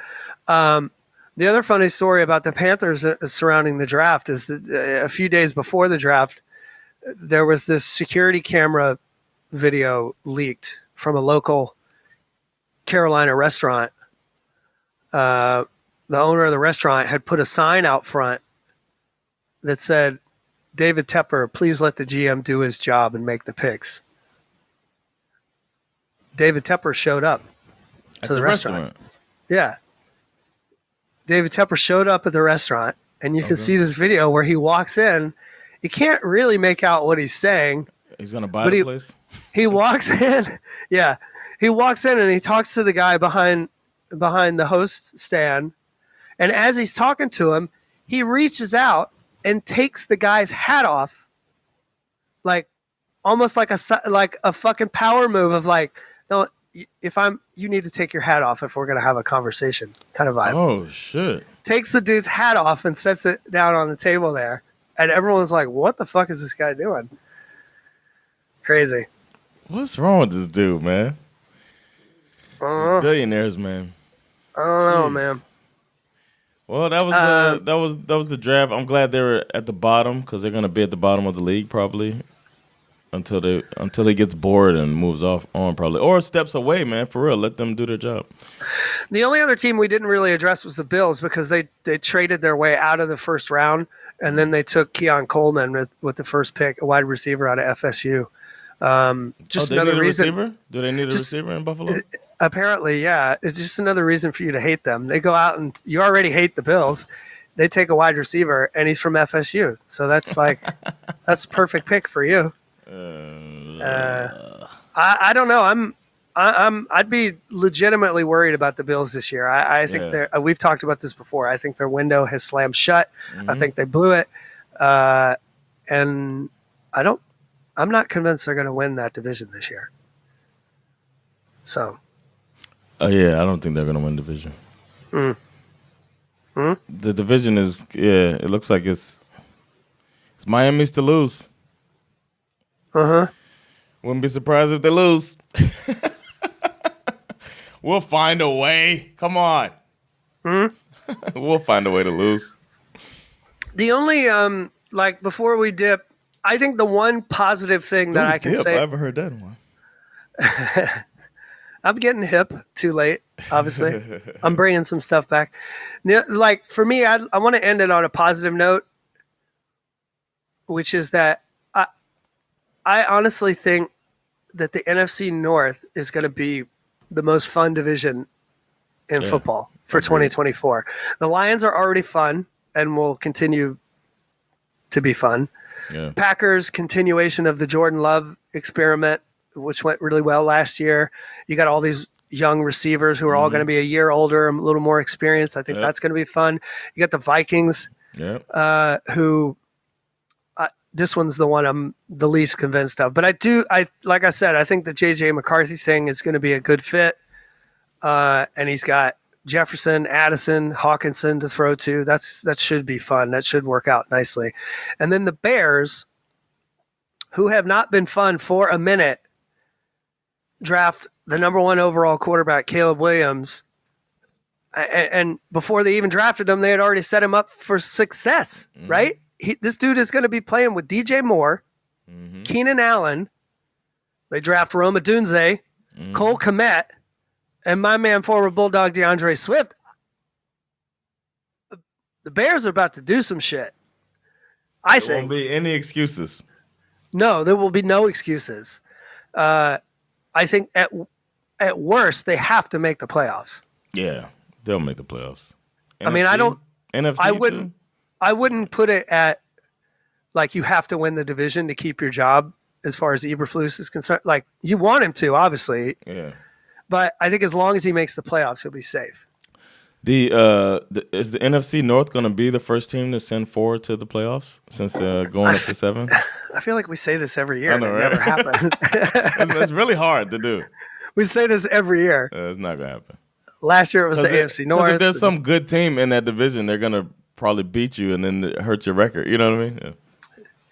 The other funny story about the Panthers surrounding the draft is that a few days before the draft, there was this security camera video leaked from a local Carolina restaurant. The owner of the restaurant had put a sign out front that said, "David Tepper, please let the GM do his job and make the picks." David Tepper showed up to the restaurant. Yeah. David Tepper showed up at the restaurant, and you can see this video where he walks in. You can't really make out what he's saying. He's going to buy the place? He walks in. Yeah. He walks in and he talks to the guy behind the host stand. And as he's talking to him, he reaches out and takes the guy's hat off, like almost like a fucking power move of like, no, you need to take your hat off if we're going to have a conversation kind of vibe. Oh, shit. Takes the dude's hat off and sets it down on the table there. And everyone's like, what the fuck is this guy doing? Crazy. What's wrong with this dude, man? Billionaires, man. I don't know, man. Well, that was the draft. I'm glad they were at the bottom because they're gonna be at the bottom of the league probably until he gets bored and moves on probably or steps away, man. For real, let them do their job. The only other team we didn't really address was the Bills because they traded their way out of the first round and then they took Keon Coleman with the first pick, a wide receiver out of FSU. Just another reason. Receiver? Do they need a receiver in Buffalo? Apparently, yeah. It's just another reason for you to hate them. They go out and you already hate the Bills. They take a wide receiver, and he's from FSU. So that's that's a perfect pick for you. I don't know. I'd be legitimately worried about the Bills this year. I think we've talked about this before. I think their window has slammed shut. Mm-hmm. I think they blew it, and I'm not convinced they're going to win that division this year. So. I don't think they're going to win division. The division is, it looks like it's Miami's to lose. Wouldn't be surprised if they lose. We'll find a way. Come on. We'll find a way to lose. The only, before we dip, I think the one positive thing that I can say. I haven't heard that one. I'm getting hip. Too late, obviously. I'm bringing some stuff back. For me, I want to end it on a positive note, which is that I honestly think that the NFC North is going to be the most fun division in football for 2024. The Lions are already fun and will continue to be fun. Yeah. Packers, continuation of the Jordan Love experiment, which went really well last year. You got all these young receivers who are all going to be a year older, a little more experienced. I think that's going to be fun. You got the Vikings, who this one's the one I'm the least convinced of. But like I said, I think the J.J. McCarthy thing is going to be a good fit. And he's got Jefferson, Addison, Hawkinson to throw to. That should be fun. That should work out nicely. And then the Bears, who have not been fun for a minute, draft the number 1 overall quarterback, Caleb Williams. And before they even drafted him, they had already set him up for success, right? This dude is going to be playing with DJ Moore, Keenan Allen. They draft Roma Dunze, Cole Kmet, and my man, former Bulldog DeAndre Swift. The Bears are about to do some shit. I think. There won't be any excuses. No, there will be no excuses. I think at worst, they have to make the playoffs. Yeah, they'll make the playoffs. NFC, I mean, I don't. NFC I wouldn't put it at like you have to win the division to keep your job as far as Eberflus is concerned. Like you want him to, obviously. Yeah. But I think as long as he makes the playoffs, he'll be safe. Is the NFC North going to be the first team to send 4 to the playoffs since going up to 7? I feel like we say this every year, and it never happens. It's really hard to do. We say this every year. It's not going to happen. Last year it was the AFC North. If there's some good team in that division, they're going to probably beat you and then it hurts your record. You know what I mean?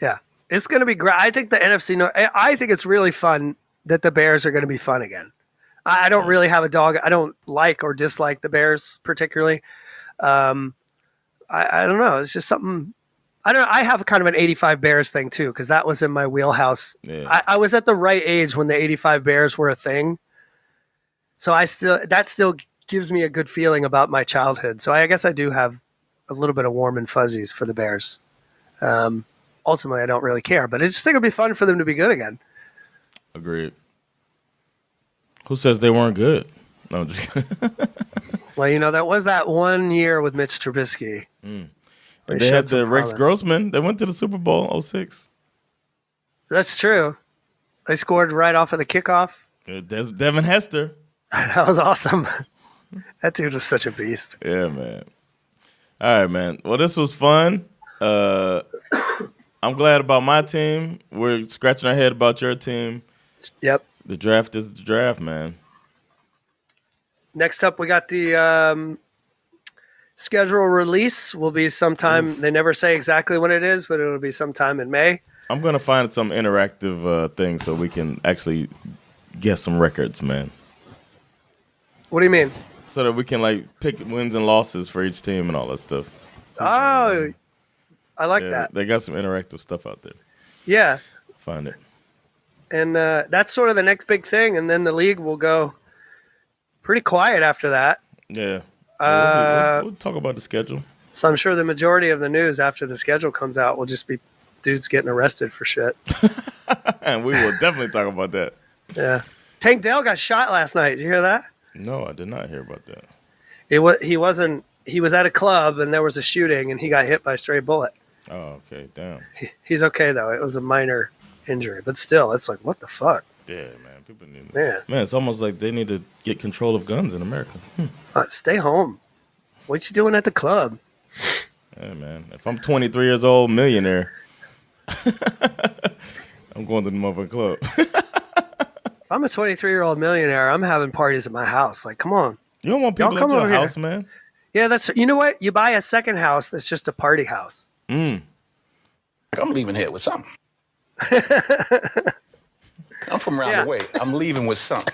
Yeah. It's going to be great. I think the NFC North, I think it's really fun that the Bears are going to be fun again. I don't really have a dog. I don't like or dislike the Bears particularly. I don't know. It's just something. I don't know. I have kind of an 85 Bears thing too, because that was in my wheelhouse. Yeah. I was at the right age when the 85 Bears were a thing. So that still gives me a good feeling about my childhood. So I guess I do have a little bit of warm and fuzzies for the Bears. Ultimately, I don't really care, but I just think it'll be fun for them to be good again. Agreed. Who says they weren't good? No, I'm just Well, that was that 1 year with Mitch Trubisky. They had the Rex Grossman. They went to the Super Bowl 06. That's true. They scored right off of the kickoff. Devin Hester. That was awesome. That dude was such a beast. Yeah, man. All right, man. Well, this was fun. I'm glad about my team. We're scratching our head about your team. Yep. The draft is the draft, man. Next up, we got the schedule release. Will be sometime. They never say exactly when it is, but it'll be sometime in May. I'm gonna find some interactive thing so we can actually get some records, man. What do you mean? So that we can like pick wins and losses for each team and all that stuff. Oh, I like that. They got some interactive stuff out there. Yeah. Find it. And that's sort of the next big thing. And then the league will go pretty quiet after that. Yeah. We'll talk about the schedule. So I'm sure the majority of the news after the schedule comes out will just be dudes getting arrested for shit. And we will definitely talk about that. Yeah. Tank Dell got shot last night. Did you hear that? No, I did not hear about that. He was at a club and there was a shooting and he got hit by a stray bullet. Oh, okay. Damn. He's okay though. It was a minor injury, but still, it's like, what the fuck? Yeah, man. People need. Man, it's almost like they need to get control of guns in America. Stay home. What you doing at the club? Yeah, man. If I'm 23 years old, millionaire, I'm going to the motherfucking club. If I'm a 23-year-old millionaire, I'm having parties at my house. Like, come on. You don't want people Y'all at come your over house, here. man. Yeah, you know what? You buy a second house that's just a party house. I'm leaving here with something. I'm from around the way. I'm leaving with something.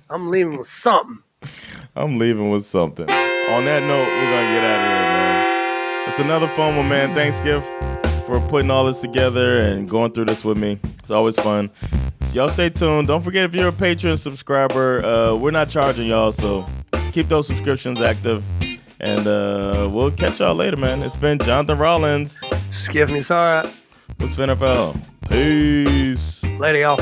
I'm leaving with something. I'm leaving with something. On that note, we're going to get out of here, man. It's another fun one, man. Thanks, Schif, for putting all this together and going through this with me. It's always fun. So y'all stay tuned. Don't forget, if you're a Patreon subscriber, we're not charging y'all, so keep those subscriptions active. And we'll catch y'all later, man. It's been Jonathan Rollins. Schif me, Sarah. With SveNFL. Peace. Later, y'all.